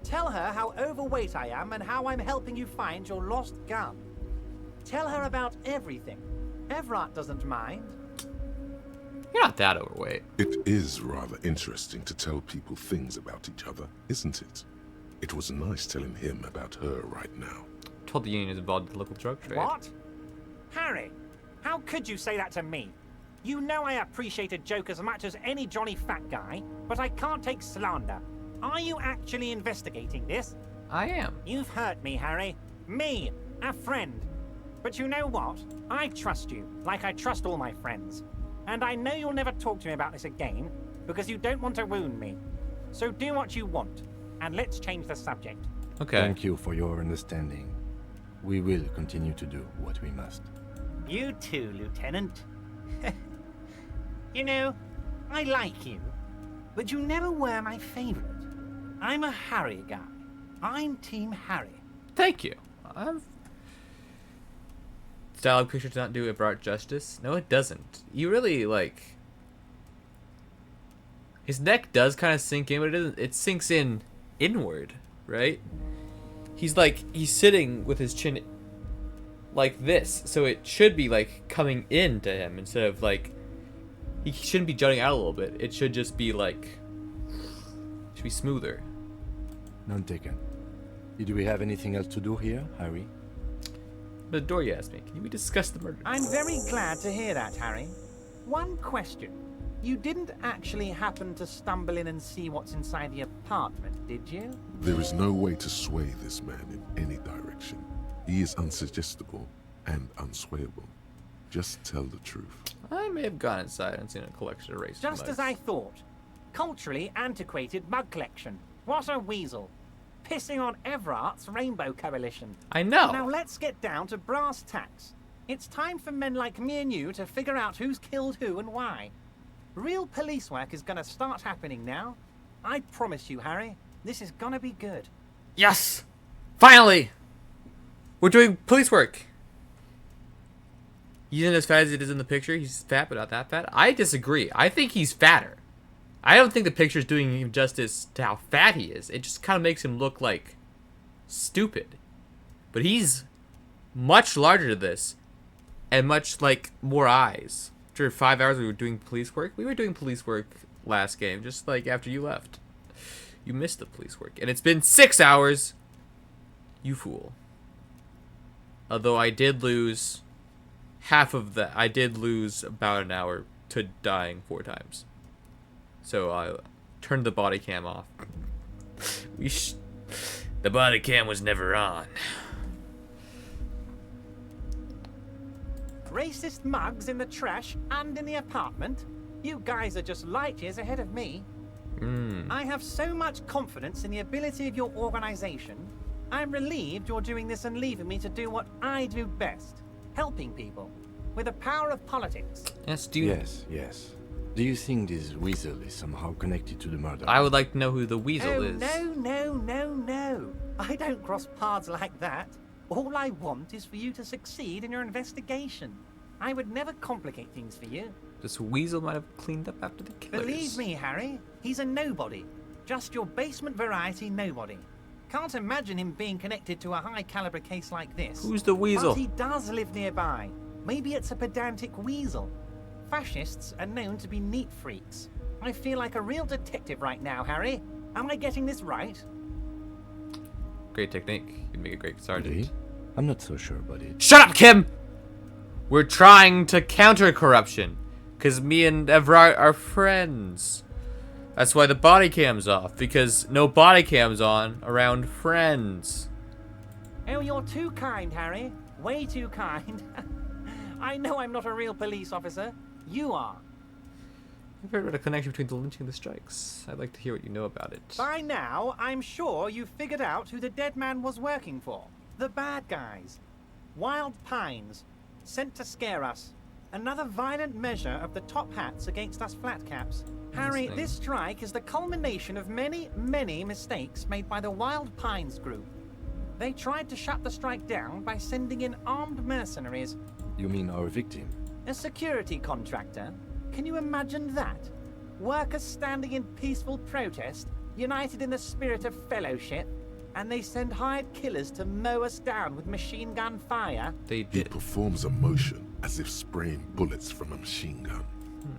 Tell her how overweight I am and how I'm helping you find your lost gun. Tell her about everything. Everard doesn't mind. You're not that overweight. It is rather interesting to tell people things about each other, isn't it? It was nice telling him about her right now. Told the union is involved in the local drug trade. What? Harry, how could you say that to me? You know I appreciate a joke as much as any jolly fat guy, but I can't take slander. Are you actually investigating this? I am. You've hurt me, Harry. Me, a friend. But you know what? I trust you, like I trust all my friends. And I know you'll never talk to me about this again, because you don't want to wound me. So do what you want, and let's change the subject. Okay. Thank you for your understanding. We will continue to do what we must. You too, Lieutenant. You know, I like you, but you never were my favorite. I'm a Harry guy. I'm Team Harry. Thank you. Dialogue picture does not do Ebrard justice. No, it doesn't. You really, like... His neck does kind of sink in, but it doesn't. It sinks in inward, right? He's sitting with his chin like this, so it should be, like, coming into him instead of, like... He shouldn't be jutting out a little bit. It should just be, like... It should be smoother. None taken. Do we have anything else to do here, Harry? the door, you asked me. Can we discuss the murder? I'm very glad to hear that, Harry. One question. You didn't actually happen to stumble in and see what's inside the apartment, did you? There is no way to sway this man in any direction. He is unsuggestible and unswayable. Just tell the truth. I may have gone inside and seen a collection of racist Just mugs. as I thought. Culturally antiquated mug collection. What a weasel. Pissing on Everart's Rainbow Coalition. I know. Now let's get down to brass tacks. It's time for men like me and you to figure out who's killed who and why. Real police work is gonna start happening now. I promise you, Harry, this is gonna be good. Yes! Finally! We're doing police work. He isn't as fat as it is in the picture. He's fat, but not that fat. I disagree. I think he's fatter. I don't think the picture's doing him justice to how fat he is. It just kind of makes him look like stupid. But he's much larger to this. And much like more eyes. After 5 hours we were doing police work. We were doing police work last game, just like after you left. You missed the police work. And it's been 6 hours. You fool. Although I did lose half of that. I did lose about an hour to dying 4 times. So I turned the body cam off. The body cam was never on. Racist mugs in the trash and in the apartment? You guys are just light years ahead of me. I have so much confidence in the ability of your organization. I'm relieved you're doing this and leaving me to do what I do best. Helping people. With the power of politics. Yes, do you... Yes. Do you think this weasel is somehow connected to the murder? I would like to know who the weasel is. No. I don't cross paths like that. All I want is for you to succeed in your investigation. I would never complicate things for you. This weasel might have cleaned up after the killers. Believe me, Harry, he's a nobody. Just your basement variety nobody. Can't imagine him being connected to a high-caliber case like this. Who's the weasel? But he does live nearby. Maybe it's a pedantic weasel. Fascists are known to be neat freaks. I feel like a real detective right now, Harry. Am I getting this right? Great technique. You'd make a great sergeant. Really? I'm not so sure about it. Shut up, Kim! We're trying to counter corruption. Because me and Everard are friends. That's why the body cam's off. Because no body cam's on around friends. Oh, you're too kind, Harry. Way too kind. I know I'm not a real police officer. You are. I've heard about a connection between the lynching and the strikes. I'd like to hear what you know about it. By now, I'm sure you've figured out who the dead man was working for. The bad guys. Wild Pines. Sent to scare us. Another violent measure of the top hats against us flatcaps. Harry, this strike is the culmination of many, many mistakes made by the Wild Pines group. They tried to shut the strike down by sending in armed mercenaries. You mean our victim? A security contractor? Can you imagine that? Workers standing in peaceful protest, united in the spirit of fellowship, and they send hired killers to mow us down with machine gun fire? They He performs a motion as if spraying bullets from a machine gun.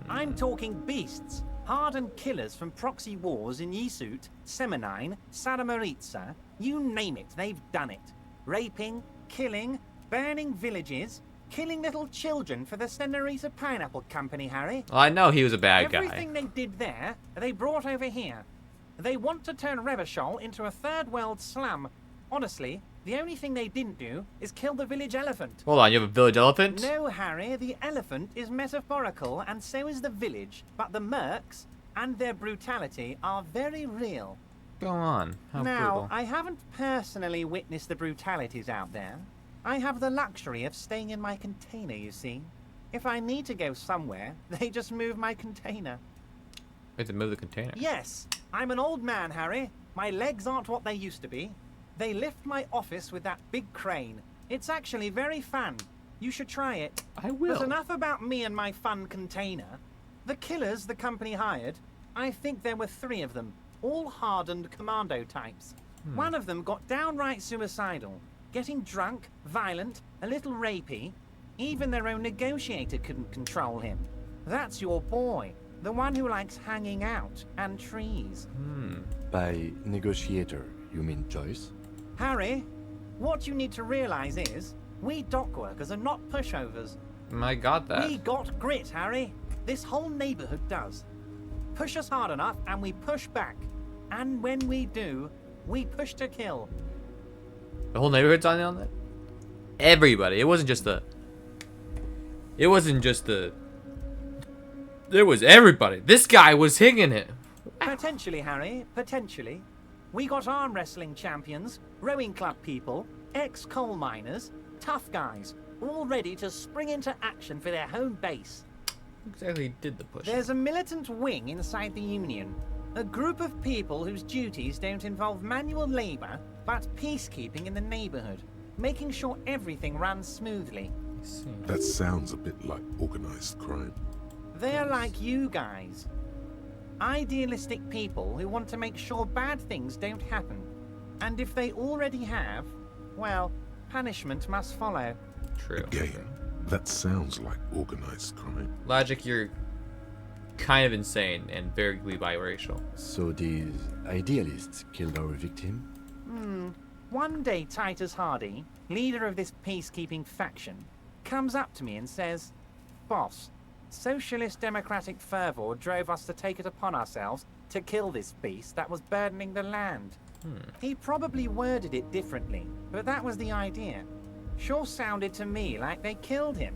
I'm talking beasts. Hardened killers from proxy wars in Yisut, Semenine, Saramaritsa. You name it, they've done it. Raping, killing, burning villages, killing little children for the Senorita Pineapple Company, Harry. Well, I know he was a bad guy. Everything they did there, they brought over here. They want to turn Revachol into a third world slum. Honestly, the only thing they didn't do is kill the village elephant. Hold on, you have a village elephant? No, Harry, the elephant is metaphorical and so is the village. But the mercs and their brutality are very real. Go on. How now, brutal. I haven't personally witnessed the brutalities out there. I have the luxury of staying in my container, you see. If I need to go somewhere, they just move my container. We have to move the container. Yes, I'm an old man, Harry. My legs aren't what they used to be. They lift my office with that big crane. It's actually very fun. You should try it. I will. But enough about me and my fun container. The killers the company hired, I think there were 3 of them, all hardened commando types. One of them got downright suicidal, getting drunk, violent, a little rapey. Even their own negotiator couldn't control him. That's your boy, the one who likes hanging out and trees. By negotiator, you mean Joyce? Harry, what you need to realize is, We dock workers are not pushovers. I got that. We got grit, Harry. This whole neighborhood does. Push us hard enough and we push back. And when we do, we push to kill. The whole neighborhood's on that? Everybody. It wasn't just the... It wasn't just the... There was everybody. This guy was hinging it. Potentially, Harry. Potentially. We got arm wrestling champions, rowing club people, ex-coal miners, tough guys, all ready to spring into action for their home base. Exactly did the push. There's a militant wing inside the Union. A group of people whose duties don't involve manual labor, but peacekeeping in the neighborhood, making sure everything runs smoothly. That sounds a bit like organized crime. They're like you guys. Idealistic people who want to make sure bad things don't happen. And if they already have, well, punishment must follow. True. Again, that sounds like organized crime. Logic, you're kind of insane and very biracial. So these idealists killed our victim? One day Titus Hardy, leader of this peacekeeping faction, comes up to me and says, "Boss, socialist democratic fervor drove us to take it upon ourselves to kill this beast that was burdening the land." He probably worded it differently, but that was the idea. Sure sounded to me like they killed him.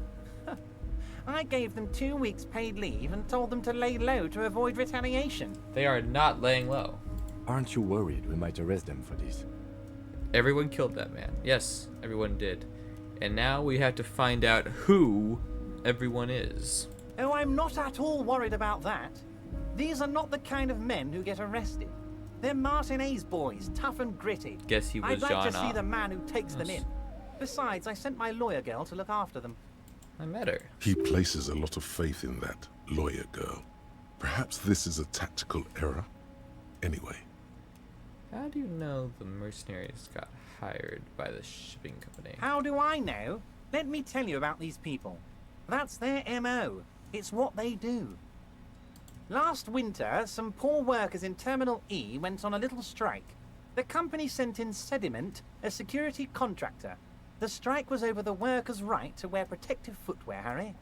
I gave them 2 weeks paid leave and told them to lay low to avoid retaliation. They are not laying low. Aren't you worried we might arrest them for this? Everyone killed that man. Yes, everyone did. And now we have to find out who everyone is. Oh, I'm not at all worried about that. These are not the kind of men who get arrested. They're Martinez boys, tough and gritty. Guess he was I'd like John to see Ott. the man who takes them in. Besides, I sent my lawyer girl to look after them. I met her. He places a lot of faith in that lawyer girl. Perhaps this is a tactical error. Anyway. How do you know the mercenaries got hired by the shipping company? How do I know? Let me tell you about these people. That's their MO. It's what they do. Last winter, some poor workers in Terminal E went on a little strike. The company sent in Sediment, a security contractor. The strike was over the workers' right to wear protective footwear, Harry.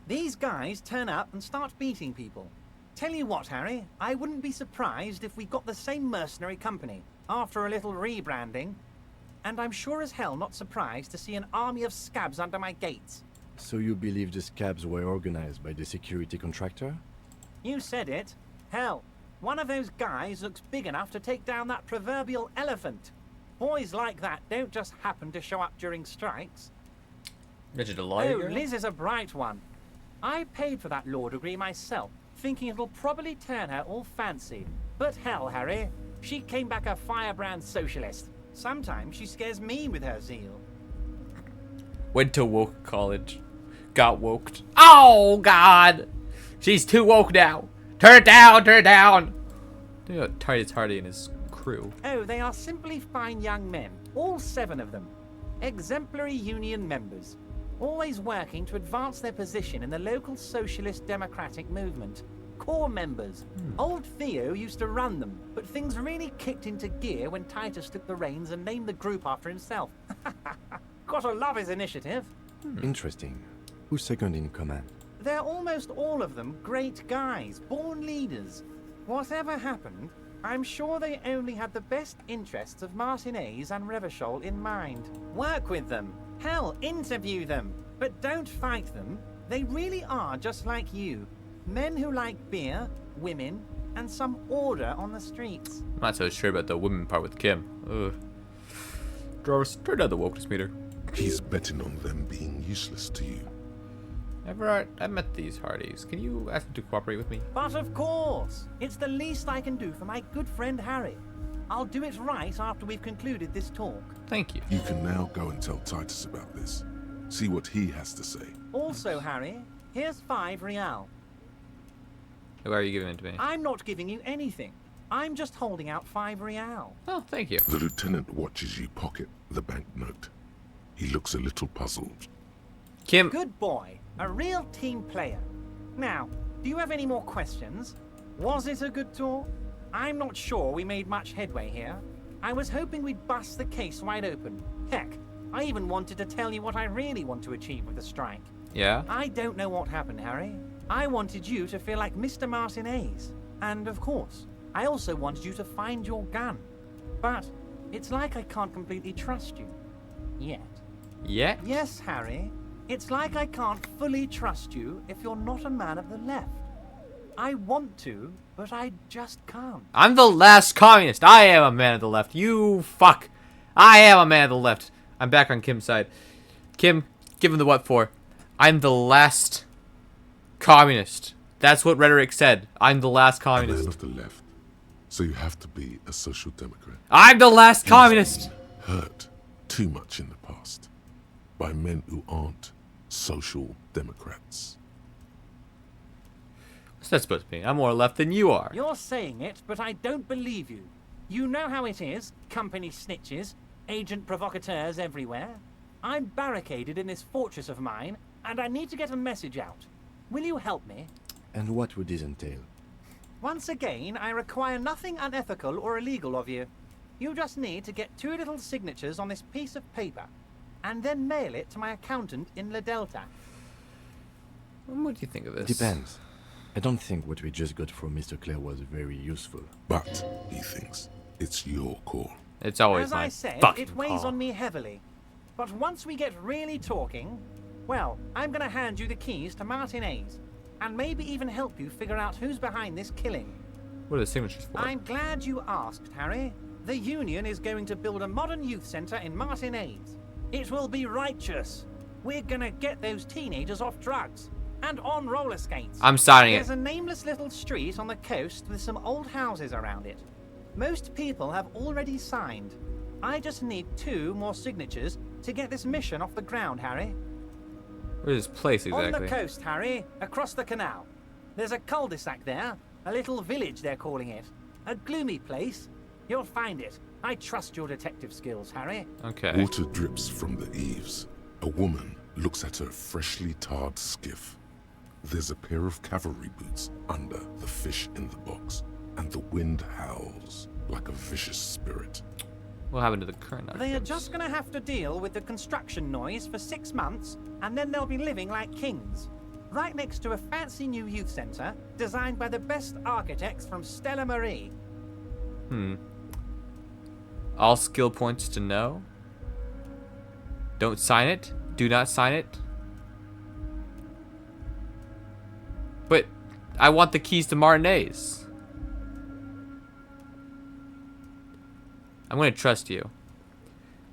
These guys turn up and start beating people. Tell you what, Harry, I wouldn't be surprised if we got the same mercenary company after a little rebranding. And I'm sure as hell not surprised to see an army of scabs under my gates. So you believe the scabs were organized by the security contractor? You said it. Hell, one of those guys looks big enough to take down that proverbial elephant. Boys like that don't just happen to show up during strikes. Mentioned a lawyer girl? Liz is a bright one. I paid for that law degree myself, thinking it'll probably turn her all fancy. But hell, Harry, she came back a firebrand socialist. Sometimes she scares me with her zeal. Went to woke college. Got woked. Oh, God! She's too woke now. Turn it down, turn it down! Look at Titus Hardy and his crew. Oh, they are simply fine young men. All 7 of them. Exemplary union members. Always working to advance their position in the local socialist democratic movement. Core members. Old Theo used to run them, but things really kicked into gear when Titus took the reins and named the group after himself. Gotta love his initiative. Interesting. Who's second in command? They're almost all of them great guys, born leaders. Whatever happened, I'm sure they only had the best interests of Martinez and Revachol in mind. Work with them. Hell, interview them. But don't fight them. They really are just like you. Men who like beer, women, and some order on the streets. I'm not so sure about the women part with Kim. Ugh. Drawers, turn down the wokeness meter. He's betting on them being useless to you. I met these Hardys. Can you ask them to cooperate with me? But of course, it's the least I can do for my good friend Harry. I'll do it right after we've concluded this talk. Thank you. You can now go and tell Titus about this. See what he has to say. Also, Harry, here's 5 real. Why are you giving it to me? I'm not giving you anything. I'm just holding out 5 real. Oh, thank you. The lieutenant watches you pocket the banknote. He looks a little puzzled. Kim. Good boy. A real team player. Now, do you have any more questions? Was it a good tour? I'm not sure we made much headway here. I was hoping we'd bust the case wide open. Heck, I even wanted to tell you what I really want to achieve with the strike. Yeah? I don't know what happened, Harry. I wanted you to feel like Mr. Martinez. And of course, I also wanted you to find your gun. But it's like I can't completely trust you. Yet. Yet? Yes, Harry. It's like I can't fully trust you if you're not a man of the left. I want to, but I just can't. I'm the last communist. I am a man of the left. You fuck. I am a man of the left. I'm back on Kim's side. Kim, give him the what for. I'm the last communist. That's what rhetoric said. I'm the last A communist. man of the left. So you have to be a social democrat. I'm the last communist. Hurt too much in the past by men who aren't social democrats. What's that supposed to mean? I'm more left than you are. You're saying it, but I don't believe you. You know how it is. Company snitches, agent provocateurs everywhere. I'm barricaded in this fortress of mine, and I need to get a message out. Will you help me? And what would this entail? Once again, I require nothing unethical or illegal of you. You just need to get 2 little signatures on this piece of paper, and then mail it to my accountant in La Delta. What do you think of this? Depends. I don't think what we just got from Mr. Clare was very useful. But, he thinks, it's your call. It's always As my I said, fucking it weighs call. on me heavily. But once we get really talking, well, I'm gonna hand you the keys to Martinez, and maybe even help you figure out who's behind this killing. What are the signatures for? I'm glad you asked, Harry. The Union is going to build a modern youth center in Martinez. It will be righteous. We're gonna get those teenagers off drugs and on roller skates. I'm signing it. There's a nameless little street on the coast with some old houses around it. Most people have already signed. I just need 2 more signatures to get this mission off the ground, Harry. Where's this place exactly? On the coast, Harry, across the canal. There's a cul-de-sac there, a little village they're calling it. A gloomy place. You'll find it. I trust your detective skills, Harry. Okay. Water drips from the eaves. A woman looks at her freshly tarred skiff. There's a pair of cavalry boots under the fish in the box, and the wind howls like a vicious spirit. What happened to the current? They are just gonna have to deal with the construction noise for 6 months, and then they'll be living like kings. Right next to a fancy new youth center, designed by the best architects from Stella Marie. All skill points to know. Don't sign it. Do not sign it. But I want the keys to Martinez. I'm going to trust you.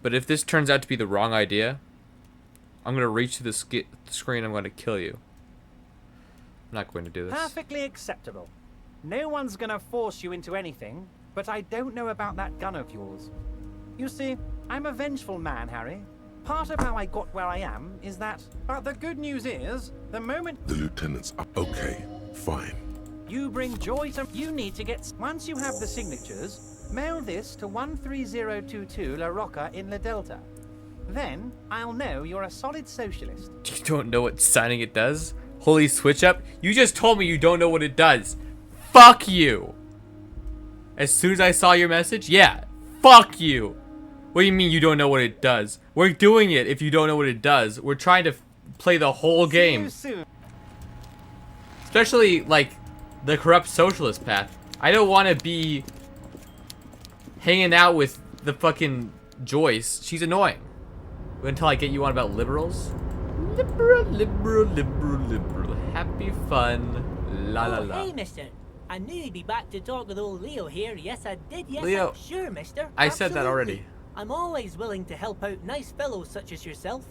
But if this turns out to be the wrong idea, I'm going to reach to the screen. I'm going to kill you. I'm not going to do this. Perfectly acceptable. No one's gonna force you into anything, but I don't know about that gun of yours. You see, I'm a vengeful man, Harry. Part of how I got where I am is that... But the good news is, the moment... The lieutenant's up. Okay, fine. You bring joy to... You need to get... Once you have the signatures, mail this to 13022 La Rocca in La Delta. Then, I'll know you're a solid socialist. You don't know what signing it does? Holy switch up? You just told me you don't know what it does. Fuck you. As soon as I saw your message, yeah, fuck you. What do you mean you don't know what it does? We're doing it if you don't know what it does. We're trying to play the whole game. See you soon. Especially, like, the corrupt socialist path. I don't want to be hanging out with the fucking Joyce. She's annoying. Until I get you on about liberals. Liberal, liberal, liberal, liberal. Happy fun. La la la. Hey, mister. I knew you'd be back to talk with old Leo here. Yes, I did. Yes, Leo, I'm sure, mister. I said that already. Absolutely. I'm always willing to help out nice fellows such as yourself.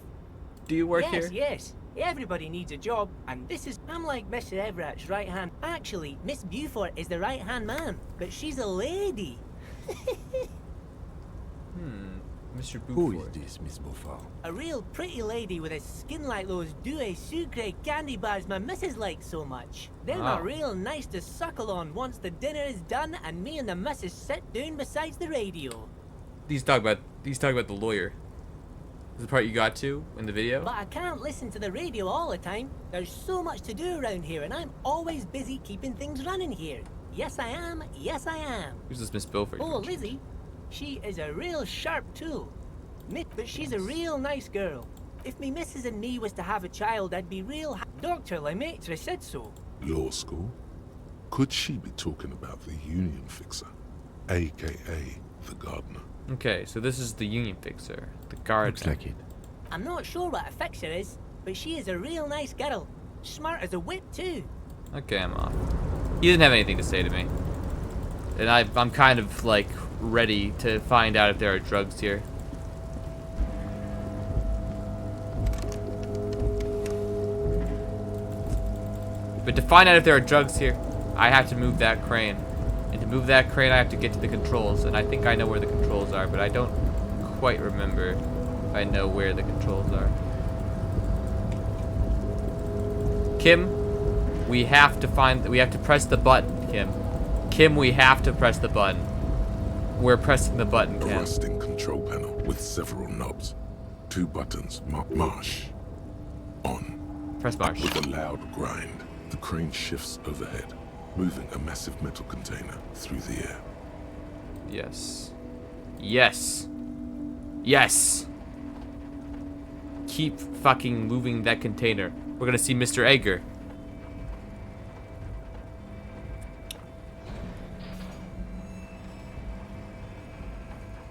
Do you work yes, here? Yes, everybody needs a job, and this is... I'm like Mr. Everett's right hand. Actually, Miss Beaufort is the right hand man, but she's a lady. Mr. Who is this, Miss Beaufort? A real pretty lady with a skin like those Douai Sucre candy bars my missus likes so much. They're Wow. real nice to suckle on once the dinner is done and me and the missus sit down beside the radio. He's talking about the lawyer. Is the part you got to in the video? But I can't listen to the radio all the time. There's so much to do around here and I'm always busy keeping things running here. Yes, I am. Yes, I am. Who's this Miss Beaufort? Oh, Lizzie. She is a real sharp tool. But she's a real nice girl. If me missus and me was to have a child, I'd be real Dr. Lemaitre said so. Law school? Could she be talking about the Union Fixer, aka the Gardener? Okay, so this is the Union Fixer, the Gardener. Looks like it. I'm not sure what a fixer is, but she is a real nice girl. Smart as a whip, too. Okay, I'm off. He doesn't have anything to say to me. And I'm kind of, like, ready to find out if there are drugs here. But to find out if there are drugs here, I have to move that crane. And to move that crane, I have to get to the controls. And I think I know where the controls are, but I don't quite remember if I know where the controls are. Kim, we have to press the button, Kim. Kim, we have to press the button. We're pressing the button, Kim. A rusting control panel with several knobs. 2 buttons marked marsh. On. Press marsh. With a loud grind, the crane shifts overhead, moving a massive metal container through the air. Yes. Yes. Yes. Keep fucking moving that container. We're gonna see Mr. Egger.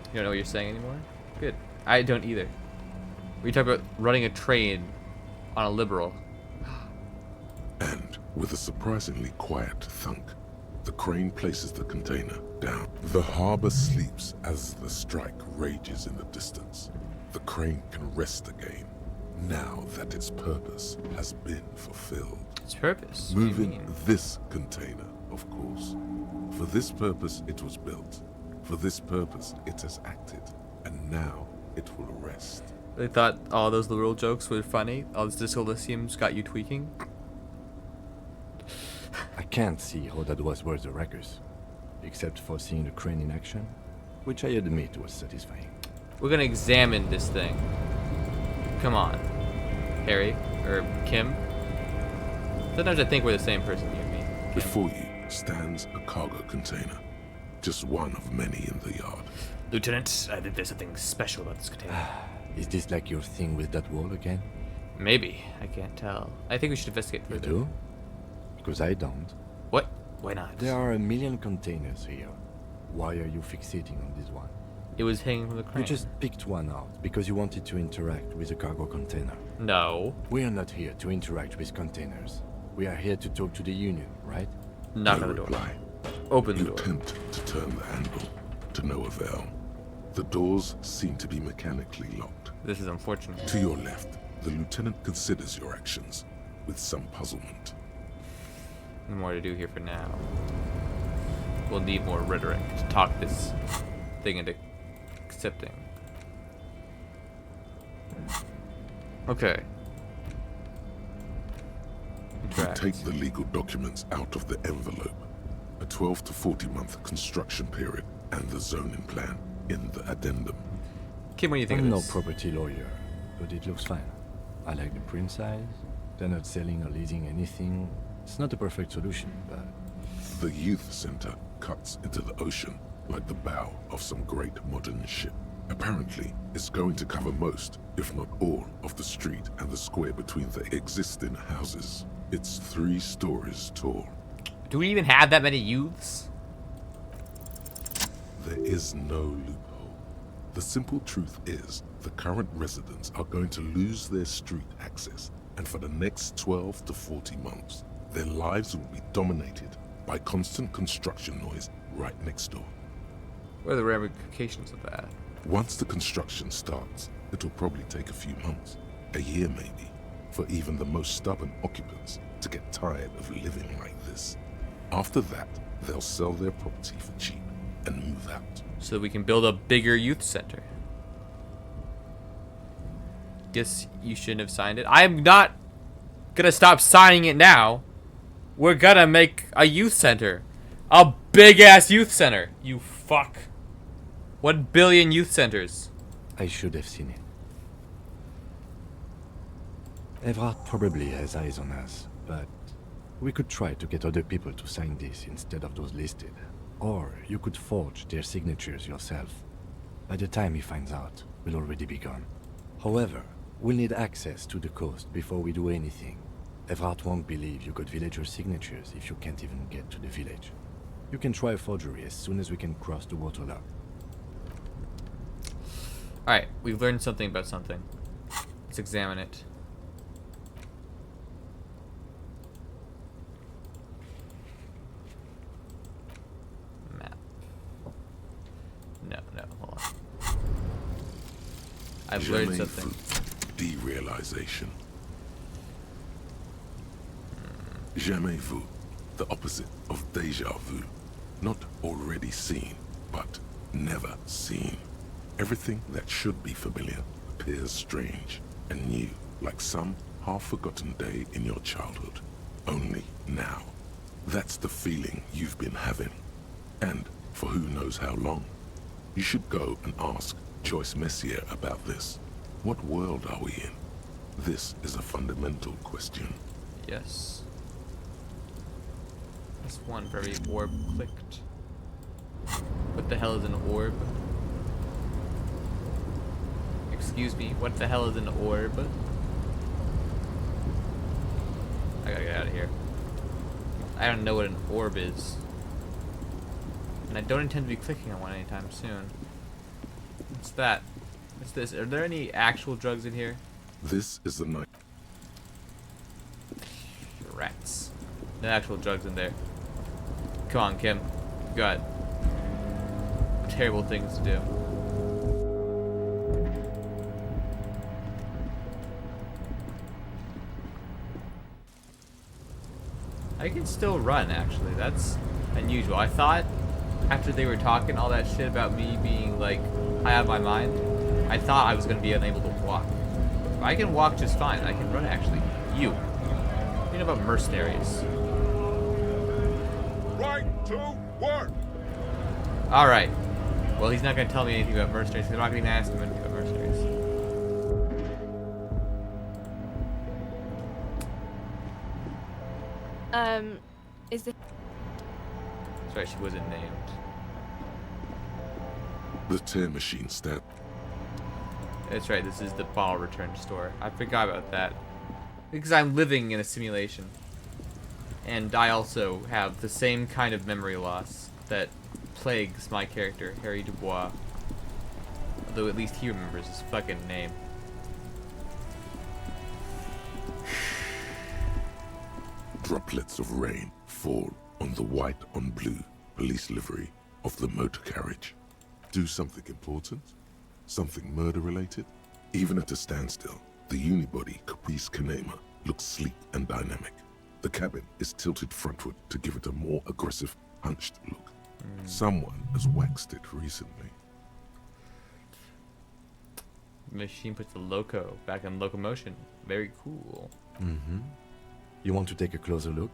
You don't know what you're saying anymore? Good. I don't either. We talk about running a train on a liberal. And with a surprisingly quiet thunk, the crane places the container down. The harbor sleeps as the strike rages in the distance. The crane can rest again, now that its purpose has been fulfilled. Its purpose? Moving this container, of course. For this purpose it was built. For this purpose it has acted. And now it will rest. They thought all those liberal jokes were funny? All this Disco Elysium's got you tweaking? I can't see how that was worth the ruckus, except for seeing the crane in action, which I admit was satisfying. We're gonna examine this thing. Come on, Harry, or Kim. Sometimes I think we're the same person, you and me. Kim. Before you stands a cargo container, just one of many in the yard. Lieutenant, I think there's something special about this container. Is this like your thing with that wall again? Maybe. I can't tell. I think we should investigate You further. do? Because I don't. What? Why not? There are a million containers here. Why are you fixating on this one? It was hanging from the crane. You just picked one out because you wanted to interact with a cargo container. No. We are not here to interact with containers. We are here to talk to the Union, right? Knock on the door. Reply. Open the You door. attempt to turn the handle, to no avail. The doors seem to be mechanically locked. This is unfortunate. To your left, the lieutenant considers your actions with some puzzlement. No more to do here for now. We'll need more rhetoric to talk this thing into accepting. Okay. You Interact. take the legal documents out of the envelope. A 12 to 40 month construction period and the zoning plan in the addendum. Kim, what do you think I'm of no this? property lawyer, but it looks fine. I like the print size. They're not selling or leasing anything. It's not a perfect solution, but... The youth center cuts into the ocean like the bow of some great modern ship. Apparently, it's going to cover most, if not all, of the street and the square between the existing houses. It's 3 stories tall. Do we even have that many youths? There is no loophole. The simple truth is, the current residents are going to lose their street access, and for the next 12 to 40 months, their lives will be dominated by constant construction noise right next door. What are the ramifications of that? Once the construction starts, it'll probably take a few months, a year maybe, for even the most stubborn occupants to get tired of living like this. After that, they'll sell their property for cheap and move out. So we can build a bigger youth center. Guess you shouldn't have signed it. I'm not gonna stop signing it now. We're gonna make a youth center. A big ass youth center. You fuck. 1 billion youth centers. I should have seen it. Evrard probably has eyes on us, but we could try to get other people to sign this instead of those listed. Or you could forge their signatures yourself. By the time he finds out, we'll already be gone. However, we'll need access to the coast before we do anything. Evrart won't believe you got villager signatures if you can't even get to the village. You can try forgery as soon as we can cross the waterlock. Alright, we've learned something about something. Let's examine it. Map. No, hold on. I've learned something. Derealization. Jamais vu, the opposite of deja vu. Not already seen, but never seen. Everything that should be familiar appears strange and new, like some half-forgotten day in your childhood. Only now. That's the feeling you've been having. And for who knows how long. You should go and ask Joyce Messier about this. What world are we in? This is a fundamental question. Yes. This one very orb clicked. What the hell is an orb? Excuse me, what the hell is an orb? I gotta get out of here. I don't know what an orb is. And I don't intend to be clicking on one anytime soon. What's that? What's this? Are there any actual drugs in here? This is the night. Rats. No actual drugs in there. Come on, Kim. You got terrible things to do. I can still run, actually. That's unusual. I thought after they were talking all that shit about me being, like, high out of my mind, I thought I was going to be unable to walk. But I can walk just fine. I can run, actually. You know about mercenaries. Right to work! Alright. Well, he's not going to tell me anything about mercenaries. I'm not going to ask him anything about mercenaries. Is it... Sorry, she wasn't named. The tear machine stab. That's right, this is the bottle return store. I forgot about that. Because I'm living in a simulation. And I also have the same kind of memory loss that plagues my character, Harry Dubois. Although at least he remembers his fucking name. Droplets of rain fall on the white on blue police livery of the motor carriage. Do something important? Something murder related? Even at a standstill, the unibody Caprice Kanema looks sleek and dynamic. The cabin is tilted frontward to give it a more aggressive, hunched look. Someone has waxed it recently. Machine puts the loco back in locomotion. Very cool. Mm-hmm. You want to take a closer look?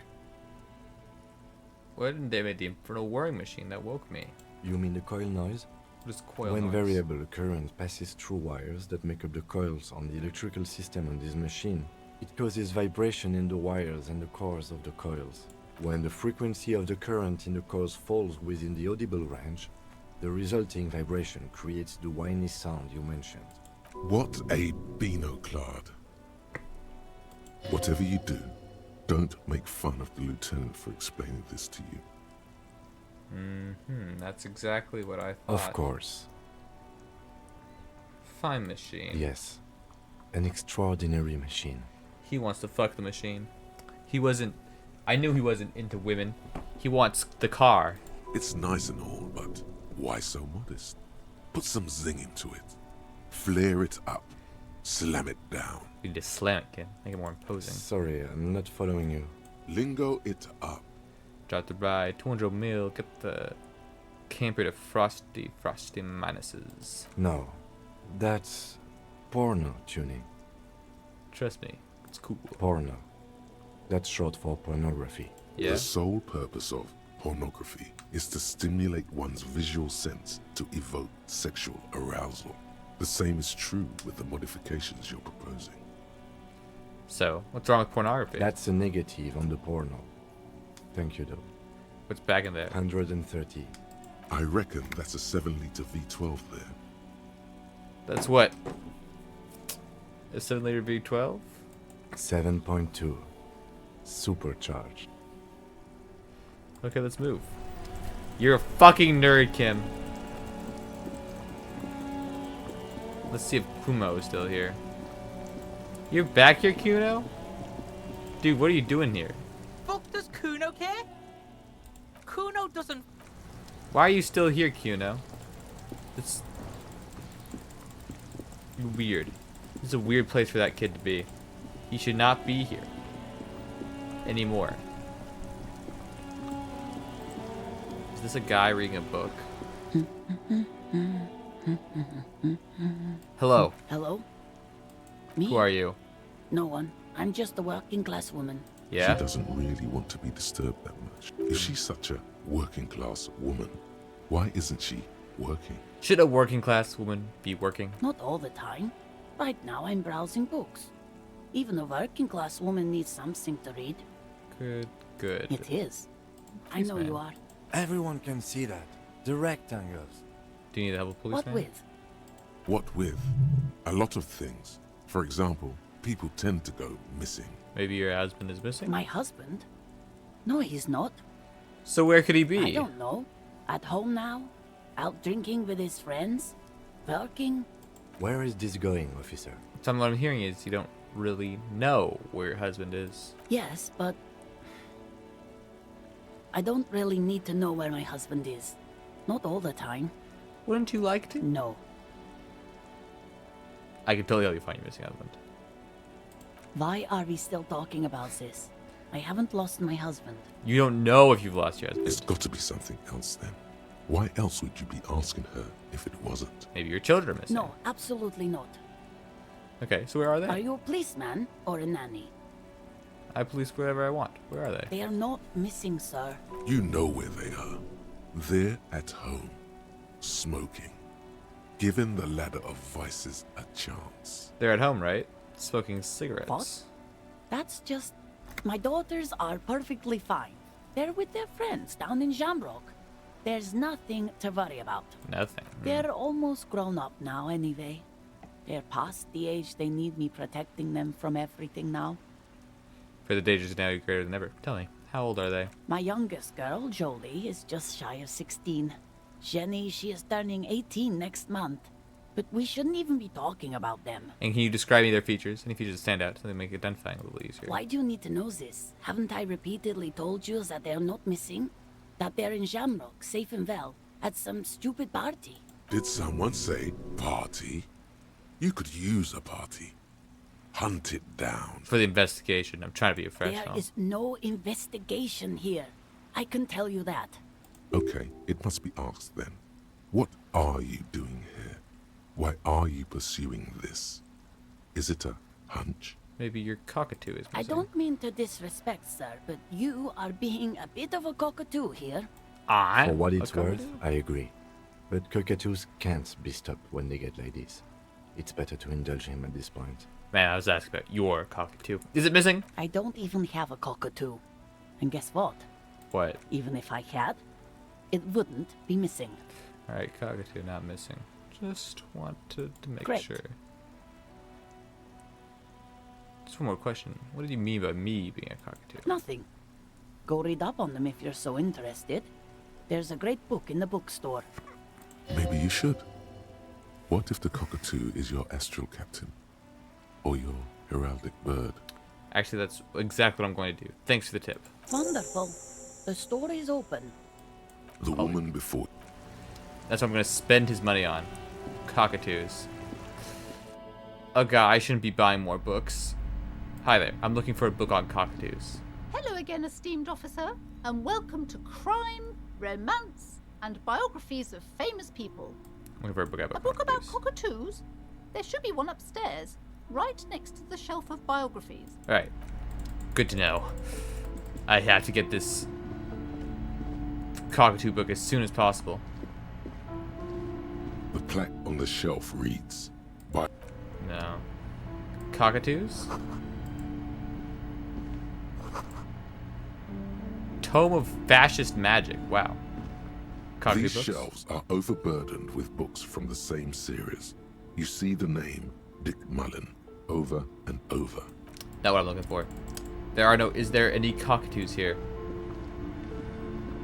Why didn't they make the infernal whirring machine that woke me? You mean the coil noise? What is coil When noise? variable current passes through wires that make up the coils on the electrical system on this machine, it causes vibration in the wires and the cores of the coils. When the frequency of the current in the coils falls within the audible range, the resulting vibration creates the whiny sound you mentioned. What a binoclard. Whatever you do, don't make fun of the lieutenant for explaining this to you. That's exactly what I thought. Of course. Fine machine. Yes. An extraordinary machine. He wants to fuck the machine. He wasn't... I knew he wasn't into women. He wants the car. It's nice and all, but why so modest? Put some zing into it. Flare it up. Slam it down. You need to slam it, kid. Make it more imposing. Sorry, I'm not following you. Lingo it up. Drop the ride, 200 mil, get the camper to frosty minuses. No. That's porno tuning. Trust me, it's cool. Porno. That's short for pornography. Yeah? The sole purpose of pornography is to stimulate one's visual sense to evoke sexual arousal. The same is true with the modifications you're proposing. So, what's wrong with pornography? That's a negative on the porno. Thank you, though. What's back in there? 130. I reckon that's a 7-liter V12 there. That's what? A 7-liter V12? 7.2. Supercharged. Okay, let's move. You're a fucking nerd, Kim. Let's see if Kumo is still here. You're back here, Kuno? Dude, what are you doing here? Fuck does Kuno care? Kuno doesn't. Why are you still here, Kuno? It's weird. This is a weird place for that kid to be. He should not be here anymore. Is this a guy reading a book? Hello. Hello? Me? Who are you? No one. I'm just a working class woman. Yeah? She doesn't really want to be disturbed that much. If she's such a working class woman, why isn't she working? Should a working class woman be working? Not all the time. Right now I'm browsing books. Even a working class woman needs something to read. Good, good. It is. I Please, know man. you are. Everyone can see that. The rectangles. Do you need the help of policeman? What with? What with? A lot of things. For example, people tend to go missing. Maybe your husband is missing? My husband? No, he's not. So where could he be? I don't know. At home now? Out drinking with his friends? Working? Where is this going, officer? Some of what I'm hearing is you don't really know where your husband is. Yes, but I don't really need to know where my husband is. Not all the time. Wouldn't you like to? No. I could totally help you find your missing husband. Why are we still talking about this? I haven't lost my husband. You don't know if you've lost your husband. It's got to be something else then. Why else would you be asking her if it wasn't? Maybe your children are missing. No, absolutely not. Okay, so where are they? Are you a policeman or a nanny? I police wherever I want. Where are they? They are not missing, sir. You know where they are. They're at home, smoking, giving the ladder of vices a chance. They're at home, right? Smoking cigarettes. What? That's just... My daughters are perfectly fine. They're with their friends down in Jamrock. There's nothing to worry about. Nothing. They're almost grown up now anyway. They're past the age they need me protecting them from everything now. For the dangers now, you're greater than ever. Tell me, how old are they? My youngest girl, Jolie, is just shy of 16. Jenny, she is turning 18 next month. But we shouldn't even be talking about them. And can you describe me their features? Any features that stand out so they make identifying a little easier? Why do you need to know this? Haven't I repeatedly told you that they're not missing? That they're in Jamrock, safe and well, at some stupid party? Did someone say party? You could use a party. Hunt it down. For the investigation. I'm trying to be a There professional. is no investigation here. I can tell you that. Okay, it must be asked then. What are you doing here? Why are you pursuing this? Is it a hunch? Maybe your cockatoo is missing. I don't mean to disrespect, sir, but you are being a bit of a cockatoo here. For what it's worth, I agree. But cockatoos can't be stopped when they get like this. It's better to indulge him at this point. Man, I was asking about your cockatoo. Is it missing? I don't even have a cockatoo. And guess what? What? Even if I had, it wouldn't be missing. Alright, cockatoo not missing. Just wanted to make Great. sure. Just one more question. What did you mean by me being a cockatoo? Nothing. Go read up on them if you're so interested. There's a great book in the bookstore. Maybe you should. What if the cockatoo is your astral captain? Or your heraldic bird? Actually, that's exactly what I'm going to do. Thanks for the tip. Wonderful. The store is open. The woman before. That's what I'm going to spend his money on. Cockatoos. Oh god, I shouldn't be buying more books. Hi there, I'm looking for a book on cockatoos. Hello again, esteemed officer, and welcome to Crime, Romance, and Biographies of Famous People. I'm looking for a book A about book about cockatoos? There should be one upstairs, right next to the shelf of biographies. Alright. Good to know. I have to get this cockatoo book as soon as possible. The plaque on the shelf reads, by No. Cockatoos? Tome of Fascist Magic. Wow. Cockatoo These books? shelves are overburdened with books from the same series. You see the name Dick Mullen over and over. Not what I'm looking for. Is there any cockatoos here?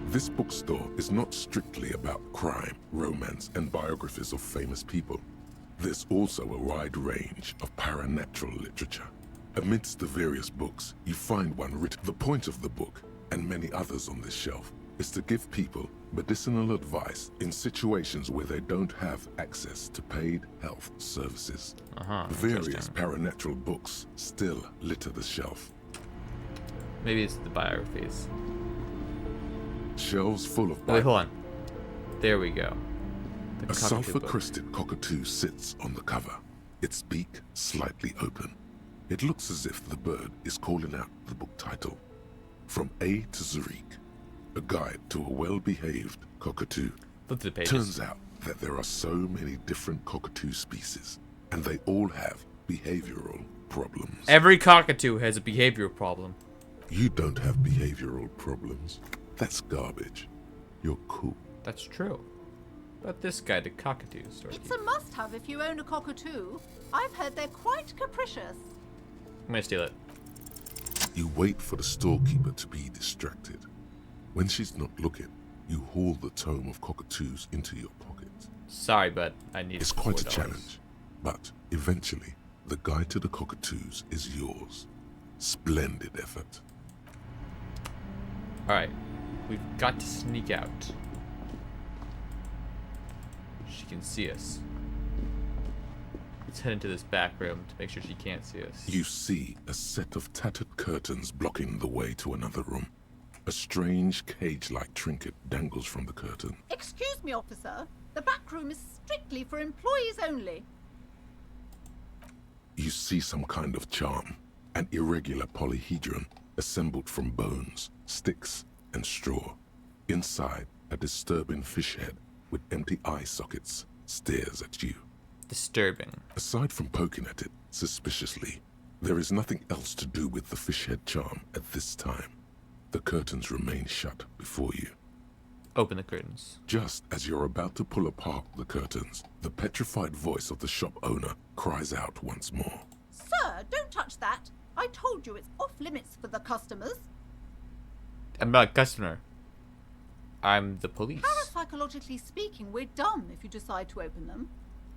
This bookstore is not strictly about crime, romance, and biographies of famous people. There's also a wide range of paranatural literature. Amidst the various books, you find one written. The point of the book, and many others on this shelf, is to give people medicinal advice in situations where they don't have access to paid health services. Various paranatural books still litter the shelf. Maybe it's the biographies. Shelves full of... Wait, hold on. There we go. A sulfur-crested cockatoo sits on the cover, its beak slightly open. It looks as if the bird is calling out the book title, From A to Zurich, a guide to a well-behaved cockatoo. Flip the pages. Turns out that there are so many different cockatoo species, and they all have behavioral problems. Every cockatoo has a behavioral problem. You don't have behavioral problems. That's garbage. You're cool. That's true. But this guy, the cockatoo story. It's a must-have if you own a cockatoo. I've heard they're quite capricious. I'm gonna steal it. You wait for the storekeeper to be distracted. When she's not looking, you haul the tome of cockatoos into your pocket. Sorry, but I need. It's quite a challenge, but eventually, the guide to the cockatoos is yours. Splendid effort. All right, we've got to sneak out. She can see us. Let's head into this back room to make sure she can't see us. You see a set of tattered curtains blocking the way to another room. A strange cage-like trinket dangles from the curtain. Excuse me, officer. The back room is strictly for employees only. You see some kind of charm, an irregular polyhedron assembled from bones, sticks, and straw. Inside, a disturbing fish head with empty eye sockets stares at you. Disturbing. Aside from poking at it suspiciously, there is nothing else to do with the fish head charm at this time. The curtains remain shut before you. Open the curtains. Just as you're about to pull apart the curtains, the petrified voice of the shop owner cries out once more. Sir, don't touch that. I told you it's off limits for the customers. I'm not a customer. I'm the police. Parapsychologically speaking, we're dumb if you decide to open them.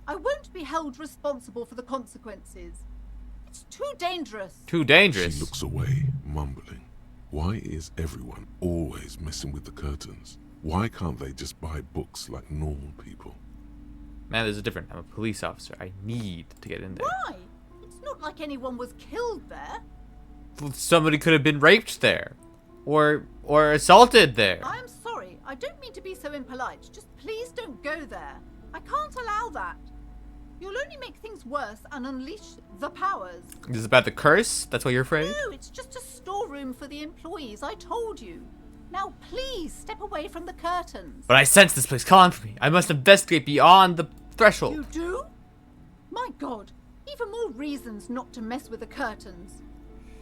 I won't be held responsible for the consequences. It's too dangerous. Too dangerous? She looks away, mumbling. Why is everyone always messing with the curtains? Why can't they just buy books like normal people? Man, there's a difference. I'm a police officer. I need to get in there. Why? It's not like anyone was killed there. Somebody could have been raped there. Or assaulted there. I'm sorry. I don't mean to be so impolite. Just please don't go there. I can't allow that. You'll only make things worse and unleash the powers. This is about the curse? That's why you're afraid? No, it's just a storeroom for the employees. I told you. Now please step away from the curtains. But I sense this place calling for me. I must investigate beyond the threshold. You do? My God. Even more reasons not to mess with the curtains.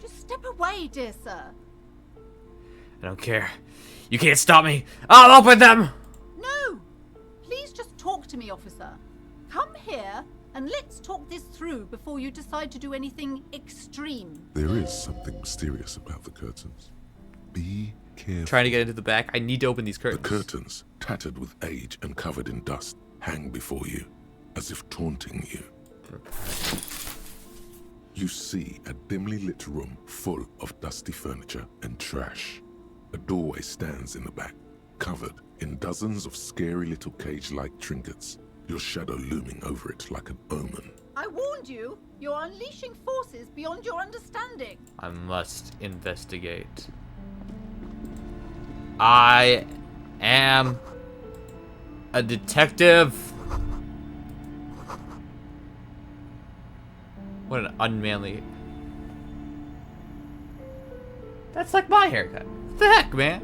Just step away, dear sir. I don't care. You can't stop me. I'll open them! No! Please just talk to me, officer. Come here and let's talk this through before you decide to do anything extreme. There is something mysterious about the curtains. Be careful. Trying to get into the back. I need to open these curtains. The curtains, tattered with age and covered in dust, hang before you, as if taunting you. You see a dimly lit room full of dusty furniture and trash. A doorway stands in the back, covered in dozens of scary little cage-like trinkets, your shadow looming over it like an omen. I warned you. You're unleashing forces beyond your understanding. I must investigate. I am a detective. What an unmanly... That's like my haircut. What the heck, man?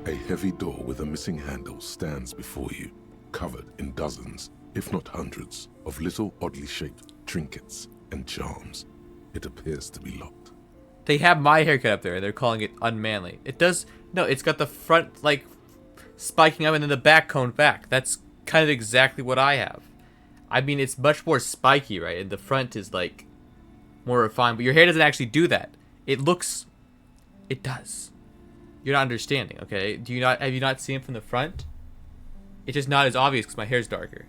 A heavy door with a missing handle stands before you, covered in dozens, if not hundreds, of little oddly shaped trinkets and charms. It appears to be locked. They have my haircut up there, and they're calling it unmanly. It does... No, it's got the front, like, spiking up, and then the back coned back. That's kind of exactly what I have. I mean, it's much more spiky, right? And the front is like more refined, but your hair doesn't actually do that. It looks, it does. You're not understanding, okay? Have you not seen it from the front? It's just not as obvious because my hair's darker.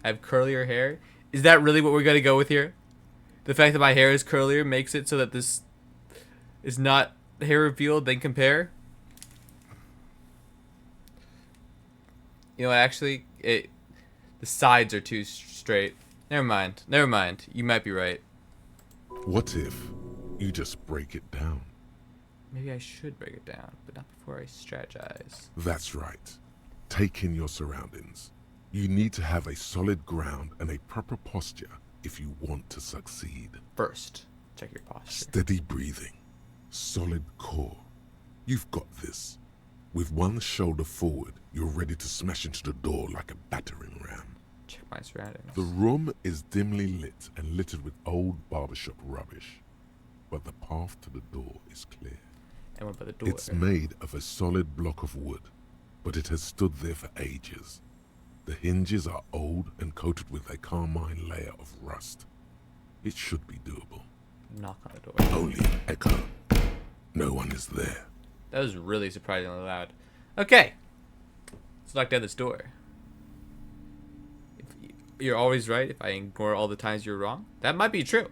I have curlier hair. Is that really what we're gonna go with here? The fact that my hair is curlier makes it so that this is not hair revealed, then compare? You know what, actually, the sides are too straight. Never mind. Never mind. You might be right. What if you just break it down? Maybe I should break it down, but not before I strategize. That's right. Take in your surroundings. You need to have a solid ground and a proper posture if you want to succeed. First, check your posture. Steady breathing. Solid core. You've got this. With one shoulder forward, you're ready to smash into the door like a battering ram. Check my surroundings. The room is dimly lit and littered with old barbershop rubbish. But the path to the door is clear. And what about the door? It's made of a solid block of wood, but it has stood there for ages. The hinges are old and coated with a carmine layer of rust. It should be doable. Knock on the door. Only an echo. No one is there. That was really surprisingly loud. Okay. Let's knock down this door. You're always right if I ignore all the times you're wrong. That might be true.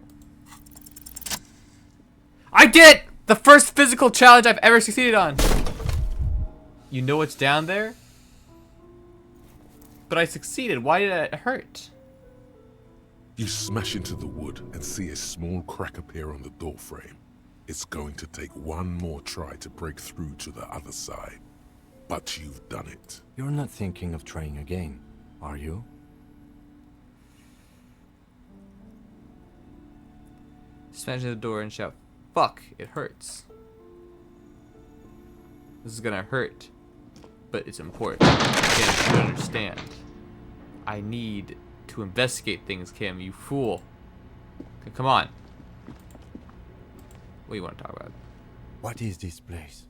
I did it! The first physical challenge I've ever succeeded on. You know what's down there? But I succeeded. Why did it hurt? You smash into the wood and see a small crack appear on the door frame. It's going to take one more try to break through to the other side. But you've done it. You're not thinking of trying again, are you? Smash into the door and shout, "Fuck, it hurts." This is gonna hurt, but it's important. Kim, you understand. I need to investigate things, Kim, you fool. Okay, come on. What do you want to talk about? What is this place?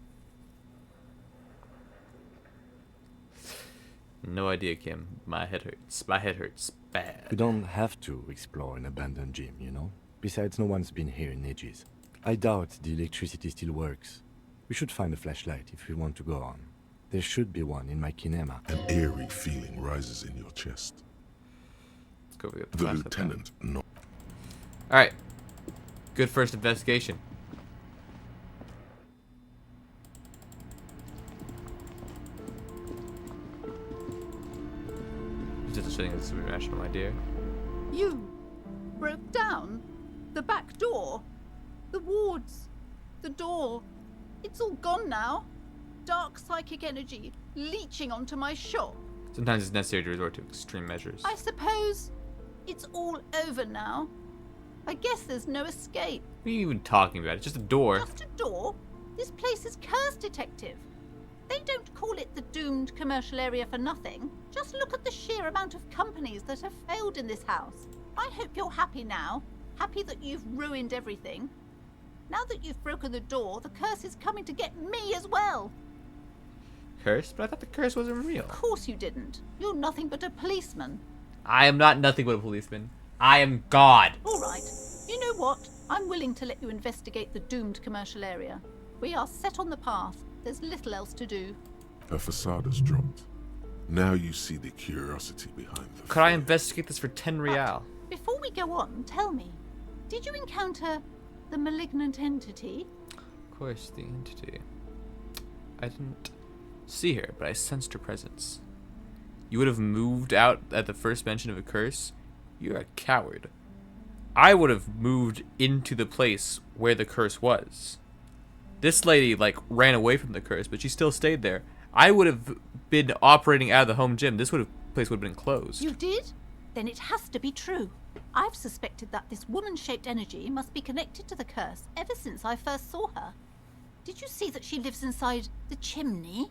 No idea, Kim. My head hurts. My head hurts bad. We don't have to explore an abandoned gym, you know? Besides, no one's been here in ages. I doubt the electricity still works. We should find a flashlight if we want to go on. There should be one in my kinema. An eerie feeling rises in your chest. Let's go get the lieutenant. No. Alright. Good first investigation. Just assuming this is a rational idea. You broke down the back door, the wards, the door. It's all gone now. Dark psychic energy leeching onto my shop. Sometimes it's necessary to resort to extreme measures. I suppose it's all over now. I guess there's no escape. What are you even talking about? It's just a door. Just a door? This place is cursed, Detective. They don't call it the doomed commercial area for nothing. Just look at the sheer amount of companies that have failed in this house. I hope you're happy now. Happy that you've ruined everything. Now that you've broken the door, the curse is coming to get me as well. Curse? But I thought the curse wasn't real. Of course you didn't. You're nothing but a policeman. I am not nothing but a policeman. I am God. All right. You know what? I'm willing to let you investigate the doomed commercial area. We are set on the path. There's little else to do. Her facade has dropped. Now you see the curiosity behind the Could I investigate this for 10 real? Before we go on, tell me, did you encounter the malignant entity? Of course, the entity. I didn't see her, but I sensed her presence. You would have moved out at the first mention of a curse? You're a coward. I would have moved into the place where the curse was. This lady, like, ran away from the curse, but she still stayed there. I would have been operating out of the home gym. This place would have been closed. You did? Then it has to be true. I've suspected that this woman-shaped energy must be connected to the curse ever since I first saw her. Did you see that she lives inside the chimney?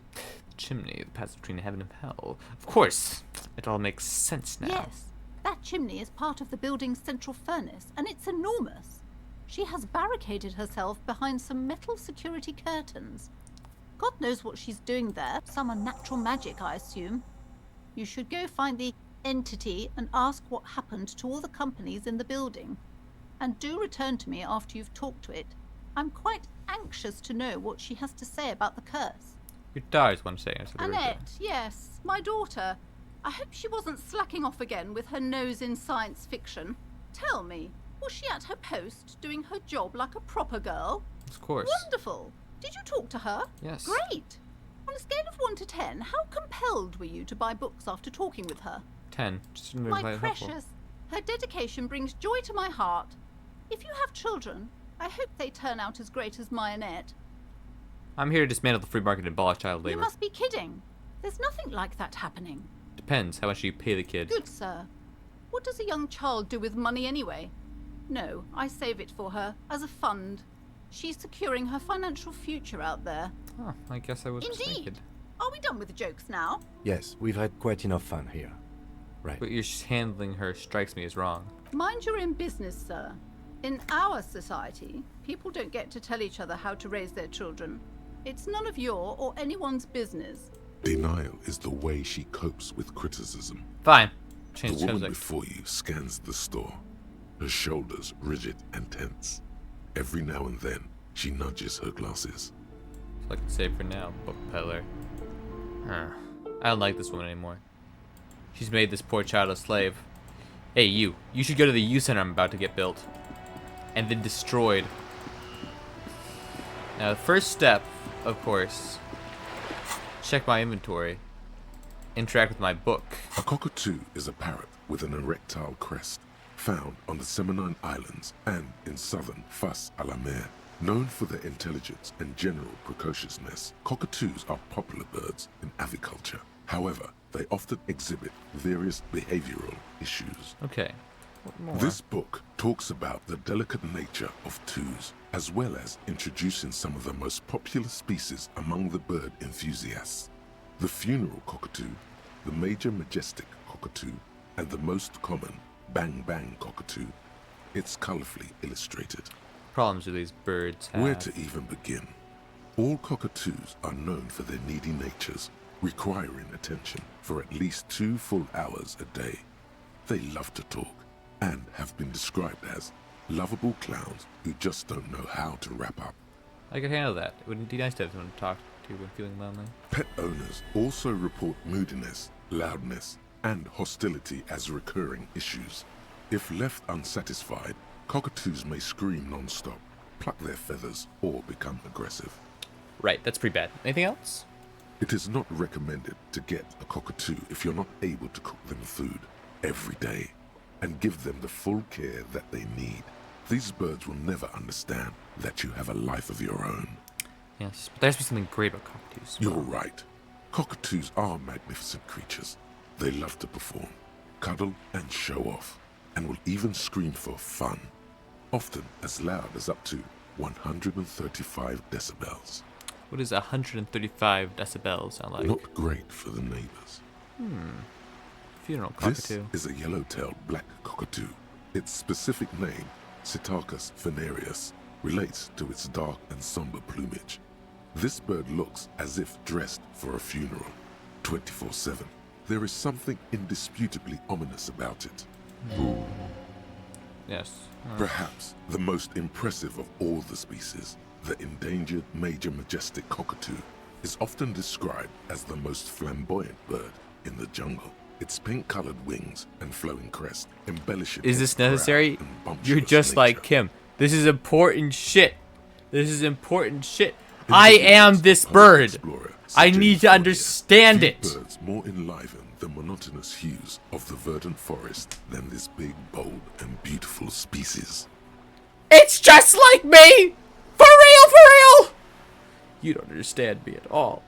Chimney, the path between heaven and hell. Of course. It all makes sense now. Yes. That chimney is part of the building's central furnace, and it's enormous. She has barricaded herself behind some metal security curtains. God knows what she's doing there. Some unnatural magic, I assume. You should go find the entity and ask what happened to all the companies in the building. And do return to me after you've talked to it. I'm quite anxious to know what she has to say about the curse. Your daughter's one saying. Annette, yes, my daughter. I hope she wasn't slacking off again with her nose in science fiction. Tell me, was she at her post doing her job like a proper girl? Of course. Wonderful. Did you talk to her? Yes. Great. On a scale of 1 to 10, how compelled were you to buy books after talking with her? 10. Just My precious, her dedication brings joy to my heart. If you have children, I hope they turn out as great as my Annette. I'm here to dismantle the free market and abolish child labor. You must be kidding. There's nothing like that happening. Depends how much you pay the kid. Good sir. What does a young child do with money anyway? No, I save it for her, as a fund. She's securing her financial future out there. Oh, I guess I was Indeed. mistaken. Are we done with the jokes now? Yes, we've had quite enough fun here. Right. But you're handling her strikes me as wrong. Mind your own business, sir. In our society, people don't get to tell each other how to raise their children. It's none of your or anyone's business. Denial is the way she copes with criticism. Fine. The woman before you scans the store, her shoulders rigid and tense. Every now and then, she nudges her glasses. So I can say for now, book peddler. Huh. I don't like this woman anymore. She's made this poor child a slave. Hey, you should go to the youth center I'm about to get built. And then destroyed. Now, the first step, of course, check my inventory. Interact with my book. A cockatoo is a parrot with an erectile crest, found on the Seminine Islands and in southern Fas a la Mer. Known for their intelligence and general precociousness, cockatoos are popular birds in aviculture. However, they often exhibit various behavioral issues. Okay. What more? This book talks about the delicate nature of toos, as well as introducing some of the most popular species among the bird enthusiasts. The funeral cockatoo, the major majestic cockatoo, and the most common bang bang cockatoo. It's colorfully illustrated. Problems with these birds have. Where to even begin? All cockatoos are known for their needy natures, requiring attention for at least 2 full hours a day. They love to talk and have been described as lovable clowns who just don't know how to wrap up. I could handle that. It would be nice to have someone to talk to when feeling lonely. Pet owners also report moodiness, loudness, and hostility as recurring issues. If left unsatisfied, cockatoos may scream non-stop, pluck their feathers, or become aggressive. Right, that's pretty bad. Anything else? It is not recommended to get a cockatoo if you're not able to cook them food every day and give them the full care that they need. These birds will never understand that you have a life of your own. Yes, but there has to be something great about cockatoos. You're right. Cockatoos are magnificent creatures. They love to perform, cuddle, and show off, and will even scream for fun, often as loud as up to 135 decibels. What does 135 decibels sound like? Not great for the neighbors. Funeral cockatoo. This is a yellow-tailed black cockatoo. Its specific name, Psittacus venereus, relates to its dark and somber plumage. This bird looks as if dressed for a funeral, 24/7. There is something indisputably ominous about it. Yes. Perhaps the most impressive of all the species, the endangered major majestic cockatoo, is often described as the most flamboyant bird in the jungle. Its pink-colored wings and flowing crest embellish it. Is this necessary? You're You're just like Kim. This is important shit. This is important shit. I am this bird. I need to understand it. Birds more enliven the monotonous hues of the verdant forest than this big, bold, and beautiful species. It's just like me! For real, for real! You don't understand me at all.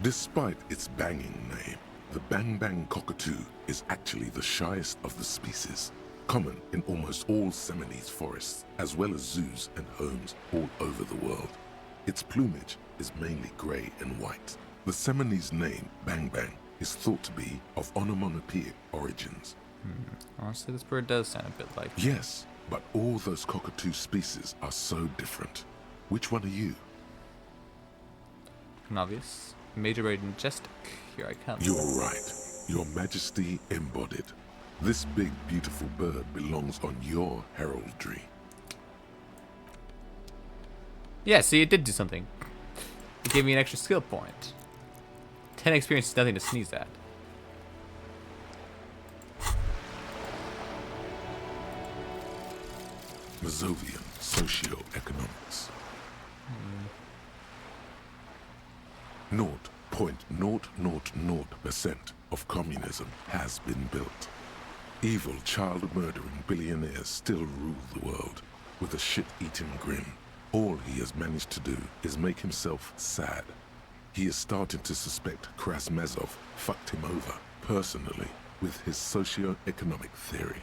Despite its banging name, the bang bang cockatoo is actually the shyest of the species, common in almost all Seminoles forests, as well as zoos and homes all over the world. Its plumage is mainly grey and white. The Seminoles name bang bang is thought to be of onomatopoeic origins. Honestly, this bird does sound a bit like... Yes, but all those cockatoo species are so different. Which one are you? Obvious. Major bird majestic. Here I come. You're right. Your Majesty embodied. This big, beautiful bird belongs on your heraldry. Yeah, see, it did do something. It gave me an extra skill point. 10 experience is nothing to sneeze at. Mazovian socio-economics. 0.000% of communism has been built. Evil, child-murdering billionaires still rule the world with a shit-eating grin. All he has managed to do is make himself sad. He is starting to suspect Krasmezov fucked him over, personally, with his socio-economic theory.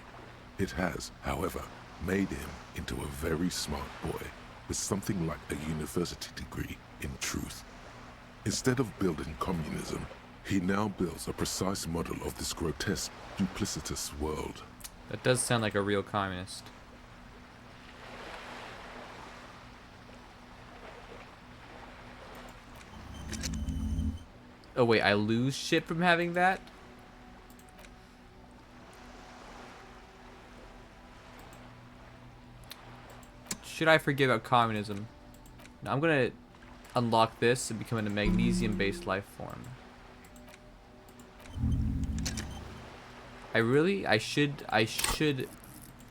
It has, however, made him into a very smart boy with something like a university degree in truth. Instead of building communism, he now builds a precise model of this grotesque, duplicitous world. That does sound like a real communist. Oh wait, I lose shit from having that? Should I forget about communism? No, I'm gonna unlock this and become a magnesium-based life form. I should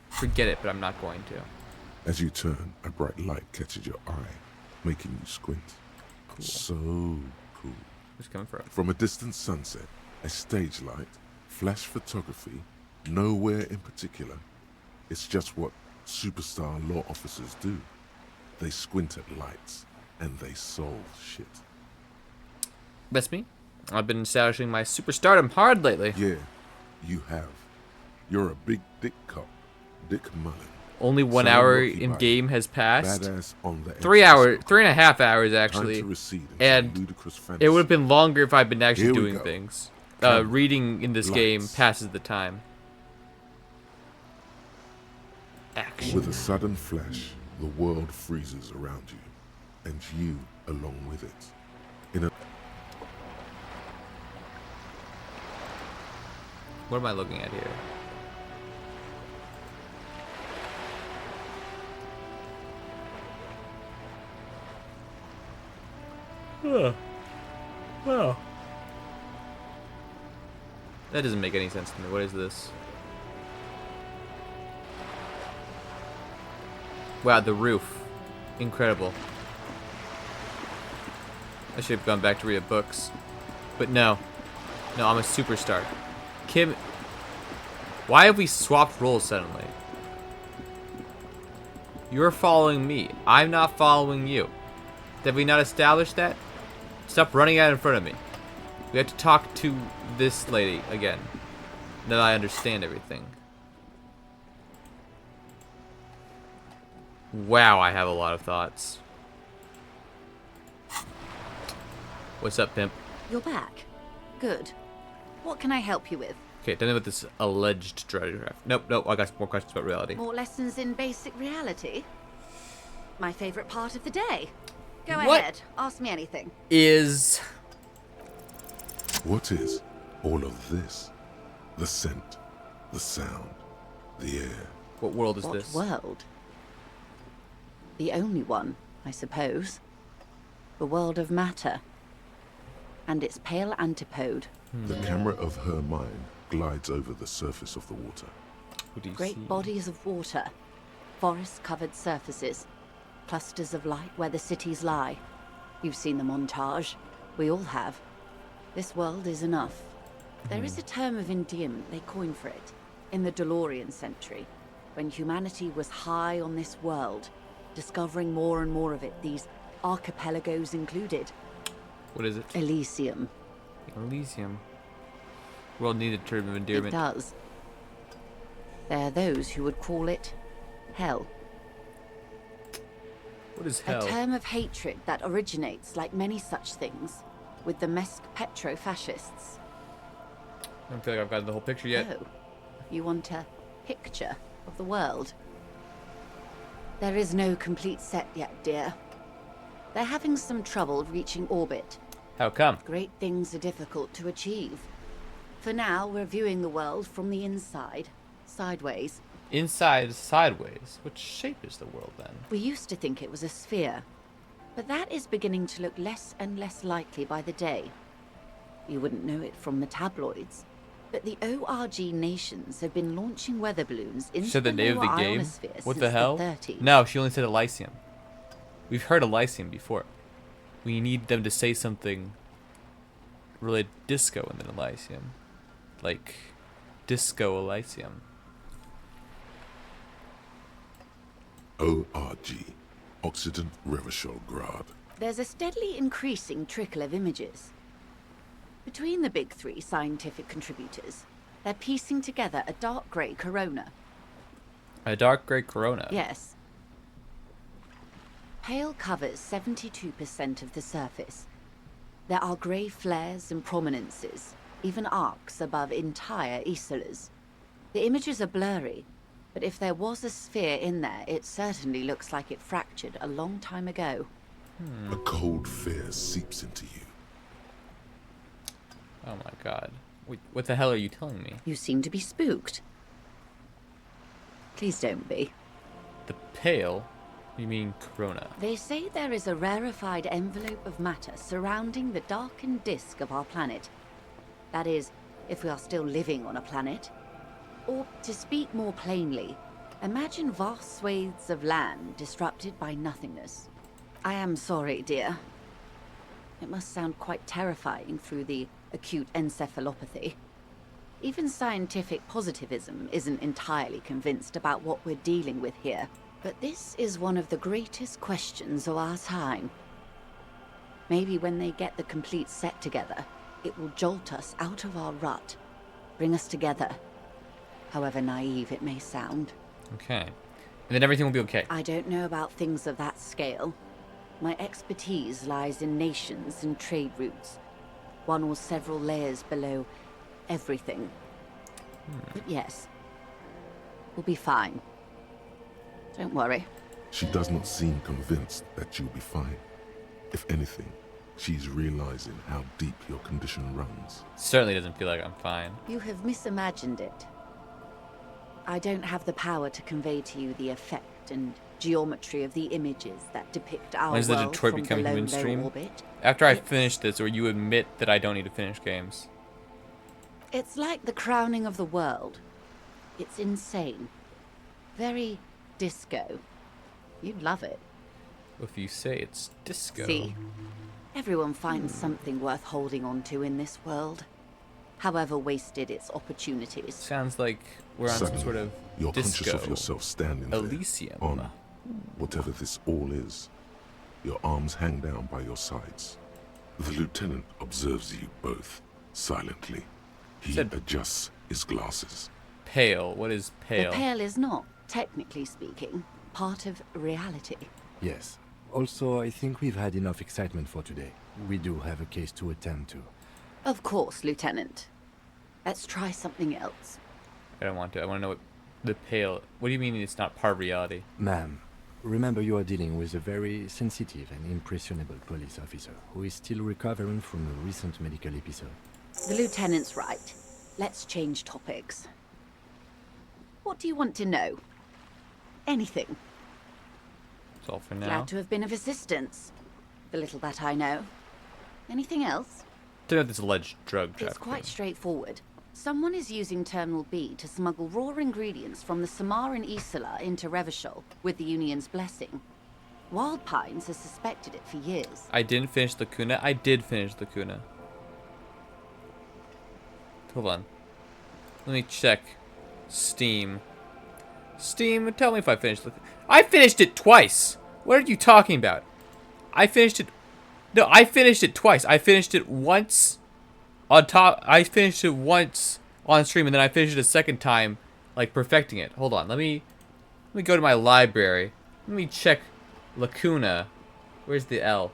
forget it, but I'm not going to. As you turn, a bright light catches your eye, making you squint. Cool. So cool. Where's it coming from? From a distant sunset, a stage light, flash photography, nowhere in particular. It's just what superstar law officers do. They squint at lights, and they solve shit. That's me. I've been establishing my superstardom hard lately. Yeah, you have. You're a big dick cop, Dick Mullen. Only 1 Sound hour lucky in by game has passed. badass on the 3 emphasis. hours, 3.5 hours actually. Time to recede into And ludicrous it fantasy. would have been longer if I'd been actually Here we doing go. things. Camera, Reading in this game lights. passes the time. Action. With a sudden flash, the world freezes around you, and you along with it. In a What am I looking at here? Wow. That doesn't make any sense to me. What is this? Wow, the roof. Incredible. I should have gone back to read books. But no. No, I'm a superstar. Kim, why have we swapped roles suddenly? You're following me. I'm not following you. Have we not established that? Stop running out in front of me. We have to talk to this lady again. Now that I understand everything. Wow, I have a lot of thoughts. What's up, pimp? You're back. Good. What can I help you with? Okay, tell me about this alleged treasure craft. Nope, I got some more questions about reality. More lessons in basic reality? My favorite part of the day. Go What? ahead. Ask me anything. What is all of this? The scent, the sound, the air. What world is What this? world? The only one, I suppose. The world of matter. And its pale antipode. The camera of her mind glides over the surface of the water. What do you Great see? bodies of water. Forest-covered surfaces. Clusters of light where the cities lie. You've seen the montage. We all have. This world is enough. There is a term of endearment they coined for it. In the DeLorean century. When humanity was high on this world. Discovering more and more of it. These archipelagos included. What is it? Elysium. Elysium. World needed a term of It endearment. does. There are those who would call it hell. What is A hell? term of hatred that originates, like many such things, with the Mesk petro-fascists. I don't feel like I've gotten the whole picture yet. Oh, you want a picture of the world? There is no complete set yet, dear. They're having some trouble reaching orbit. How come? Great things are difficult to achieve. For now, we're viewing the world from the inside, sideways. Inside, sideways. What shape is the world then? We used to think it was a sphere, but that is beginning to look less and less likely by the day. You wouldn't know it from the tabloids, but the ORG nations have been launching weather balloons into Said the name of the game? ionosphere What since the hell? 30s. No, she only said Elysium. We've heard Elysium before. We need them to say something related to disco in the Elysium. Like, Disco Elysium. ORG, Occident Revachol Grad. There's a steadily increasing trickle of images. Between the big three scientific contributors, they're piecing together a dark grey corona. A dark grey corona? Yes. Pale covers 72% of the surface. There are grey flares and prominences, even arcs above entire isolas. The images are blurry, but if there was a sphere in there, it certainly looks like it fractured a long time ago. A cold fear seeps into you. Oh my god. Wait, what the hell are you telling me? You seem to be spooked. Please don't be. The pale? You mean corona? They say there is a rarefied envelope of matter surrounding the darkened disk of our planet. That is, if we are still living on a planet. Or, to speak more plainly, imagine vast swathes of land disrupted by nothingness. I am sorry, dear. It must sound quite terrifying through the acute encephalopathy. Even scientific positivism isn't entirely convinced about what we're dealing with here. But this is one of the greatest questions of our time. Maybe when they get the complete set together, it will jolt us out of our rut, bring us together, however naive it may sound. Okay. And then everything will be okay. I don't know about things of that scale. My expertise lies in nations and trade routes, one or several layers below everything. But yes, we'll be fine. Don't worry. She does not seem convinced that you'll be fine. If anything, she's realizing how deep your condition runs. Certainly doesn't feel like I'm fine. You have misimagined it. I don't have the power to convey to you the effect and geometry of the images that depict our When's the world Detroit from becoming below human low stream? orbit. After I finish this, or you admit that I don't need to finish games. It's like the crowning of the world. It's insane. Very disco. You'd love it. If you say it's disco. See, everyone finds something worth holding on to in this world, however wasted its opportunities. Sounds like we're on some sort of You're disco. conscious of yourself standing Elysium. there on whatever this all is. Your arms hang down by your sides. The lieutenant observes you both silently. He adjusts his glasses. Pale. What is pale? The pale is not, technically speaking, part of reality. Yes. Also, I think we've had enough excitement for today. We do have a case to attend to. Of course, Lieutenant. Let's try something else. I don't want to. I want to know what the pale... What do you mean it's not part of reality? Ma'am, remember you are dealing with a very sensitive and impressionable police officer who is still recovering from a recent medical episode. The Lieutenant's right. Let's change topics. What do you want to know? Anything. That's all for now. Glad to have been of assistance. The little that I know. Anything else? To know this alleged drug trafficking. It's quite straightforward. Someone is using Terminal B to smuggle raw ingredients from the Samaran Isola into Revachol with the Union's blessing. Wild Pines has suspected it for years. I didn't finish Lacuna. I did finish Lacuna. Hold on. Let me check. Steam. Steam, tell me if I finished Lacuna. I finished it twice! What are you talking about? I finished it... No, I finished it twice. I finished it once on top... I finished it once on stream, and then I finished it a second time, like, perfecting it. Hold on, let me go to my library. Let me check Lacuna. Where's the L?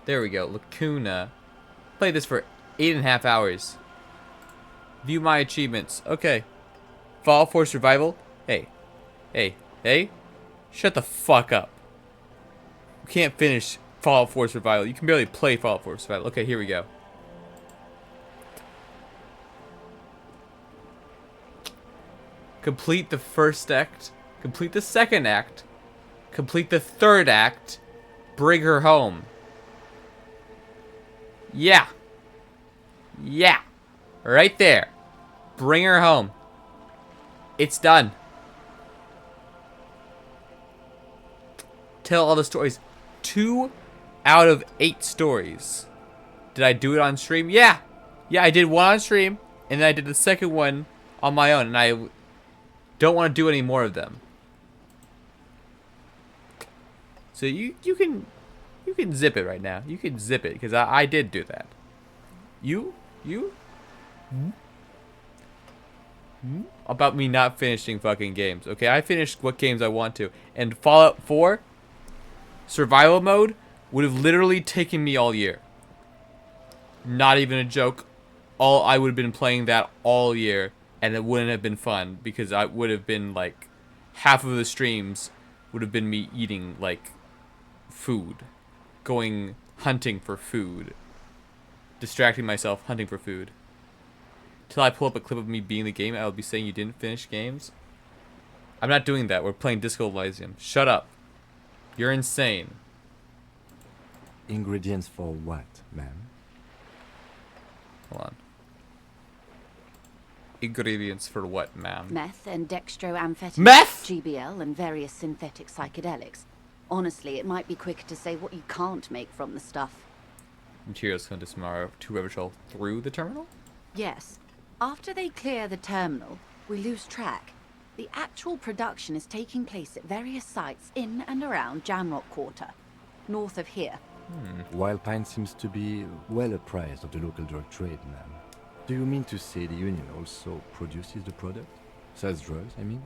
There we go, Lacuna. Played this for 8.5 hours. View my achievements. Okay. Fallout 4 Survival. Hey. Hey. Hey. Shut the fuck up. You can't finish Fallout 4 Survival. You can barely play Fallout 4 Survival. Okay, here we go. complete the first act, complete the second act, complete the third act, bring her home. Yeah. Yeah. Right there. Bring her home. It's done. Tell all the stories. 2 out of 8 stories. Did I do it on stream? Yeah. Yeah, I did one on stream, and then I did the second one on my own, and I don't want to do any more of them. So you can zip it right now. You can zip it, because I did do that. You? About me not finishing fucking games. Okay, I finished what games I want to. And Fallout 4 survival mode would have literally taken me all year. Not even a joke. I would have been playing that all year, and it wouldn't have been fun, because I would have been like, half of the streams would have been me eating like food, going hunting for food, distracting myself hunting for food. Till I pull up a clip of me beating the game, I will be saying you didn't finish games. I'm not doing that. We're playing Disco Elysium. Shut up. You're insane. Ingredients for what, ma'am? Hold on. Ingredients for what, ma'am? Meth and dextroamphetamine. Meth? GBL and various synthetic psychedelics. Honestly, it might be quicker to say what you can't make from the stuff. Materials come tomorrow to Revachol through the terminal? Yes. After they clear the terminal, we lose track. The actual production is taking place at various sites in and around Jamrock Quarter, north of here. Wild Pine seems to be well apprised of the local drug trade, ma'am. Do you mean to say the Union also produces the product? Sells drugs, I mean?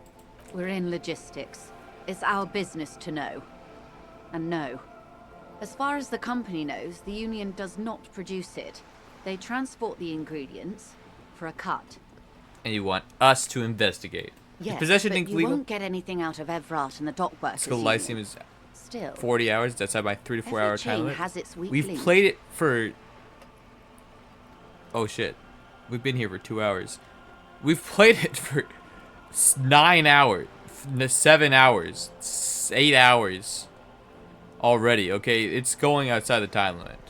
We're in logistics. It's our business to know. And no. As far as the company knows, the Union does not produce it. They transport the ingredients for a cut. And you want us to investigate. Yes, possession but you illegal? won't get anything out of Evrart and the dock workers. Disco Elysium is Still, 40 hours. That's at my 3 to 4 hour time chain limit. has its weak We've link. played it for... Oh shit. We've been here for 2 hours. We've played it for 9 hours. 7 hours. 8 hours. Already, okay? It's going outside the time limit.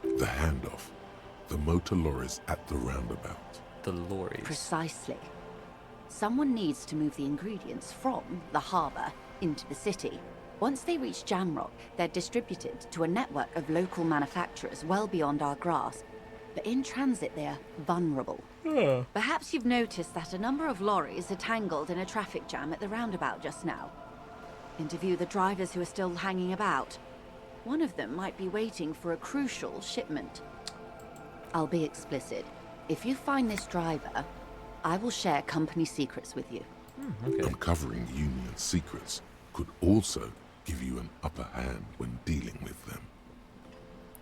The handoff. The motor lorries at the roundabout. The lorries. Precisely. Someone needs to move the ingredients from the harbour into the city. Once they reach Jamrock, they're distributed to a network of local manufacturers well beyond our grasp. But in transit, they're vulnerable. Perhaps you've noticed that a number of lorries are tangled in a traffic jam at the roundabout just now. Interview the drivers who are still hanging about. One of them might be waiting for a crucial shipment. I'll be explicit. If you find this driver, I will share company secrets with you. Uncovering Union secrets could also give you an upper hand when dealing with them.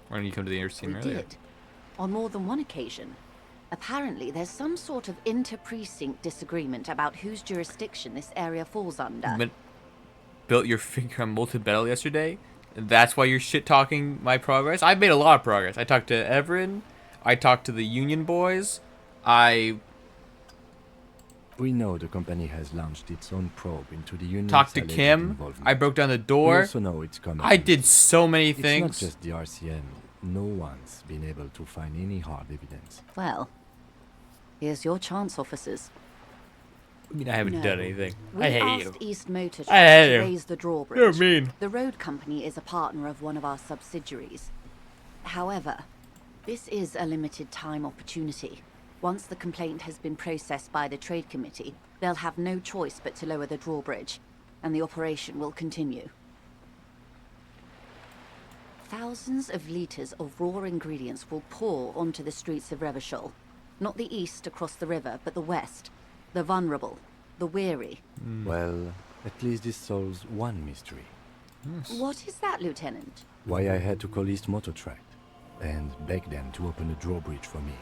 Why don't you come to the inner scene We earlier? did. On more than one occasion. Apparently, there's some sort of inter-precinct disagreement about whose jurisdiction this area falls under. But built your finger on molten metal yesterday? And that's why you're shit-talking my progress? I've made a lot of progress. I talked to Everin. I talked to the Union boys. We know the company has launched its own probe into the Union. Talked to Kim. I broke down the door. We also know it's coming. I did so many things. It's not just the RCM. No one's been able to find any hard evidence. Well, here's your chance, officers. I mean, I haven't done anything. We I hate asked you. East Motor I Trust hate to you. raise the drawbridge. You're mean. The road company is a partner of one of our subsidiaries. However, this is a limited time opportunity. Once the complaint has been processed by the trade committee, they'll have no choice but to lower the drawbridge, and the operation will continue. Thousands of liters of raw ingredients will pour onto the streets of Revachol. Not the east across the river, but the west. The vulnerable, the weary. Well, at least this solves one mystery. What is that, Lieutenant? Why I had to call East Motor Tract and beg them to open the drawbridge for me.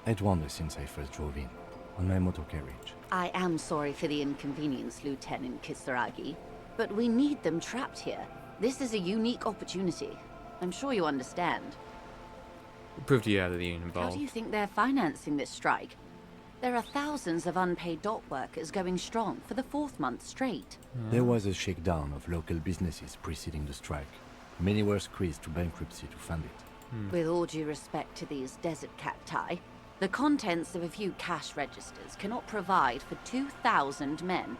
I'd wondered since I first drove in, on my motor carriage. I am sorry for the inconvenience, Lieutenant Kisaragi, but we need them trapped here. This is a unique opportunity. I'm sure you understand. Prove to you how the Union How involved. do you think they're financing this strike? There are thousands of unpaid dock workers going strong for the 4th month straight. There was a shakedown of local businesses preceding the strike. Many were squeezed to bankruptcy to fund it. With all due respect to these desert cacti, the contents of a few cash registers cannot provide for 2,000 men.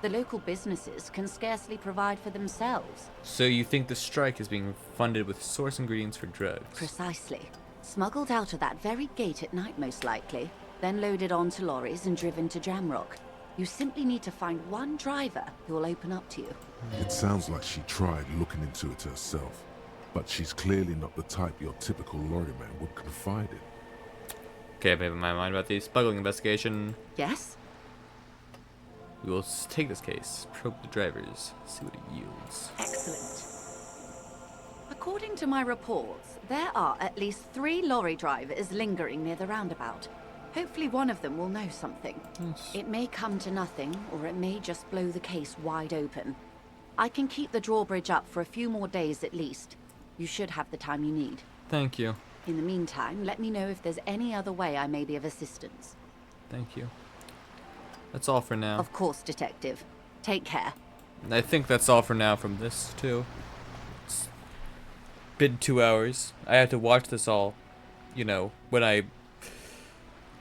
The local businesses can scarcely provide for themselves. So you think the strike is being funded with source ingredients for drugs? Precisely. Smuggled out of that very gate at night, most likely, then loaded onto lorries and driven to Jamrock. You simply need to find one driver who will open up to you. It sounds like she tried looking into it herself, but she's clearly not the type your typical lorryman would confide in. Okay, I've made my mind about the smuggling investigation. Yes? We will take this case, probe the drivers, see what it yields. Excellent. According to my reports, there are at least 3 lorry drivers lingering near the roundabout. Hopefully one of them will know something. It may come to nothing, or it may just blow the case wide open. I can keep the drawbridge up for a few more days at least. You should have the time you need. Thank you. In the meantime, let me know if there's any other way I may be of assistance. Thank you. That's all for now. Of course, Detective. Take care. I think that's all for now from this, too. It's been 2 hours. I have to watch this all, you know, when I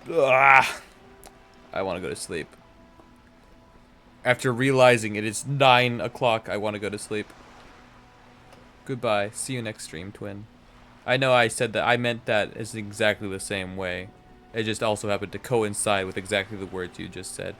want to go to sleep. After realizing it is 9 o'clock, I want to go to sleep. Goodbye. See you next stream, Twin. I know I said that. I meant that as exactly the same way. It just also happened to coincide with exactly the words you just said.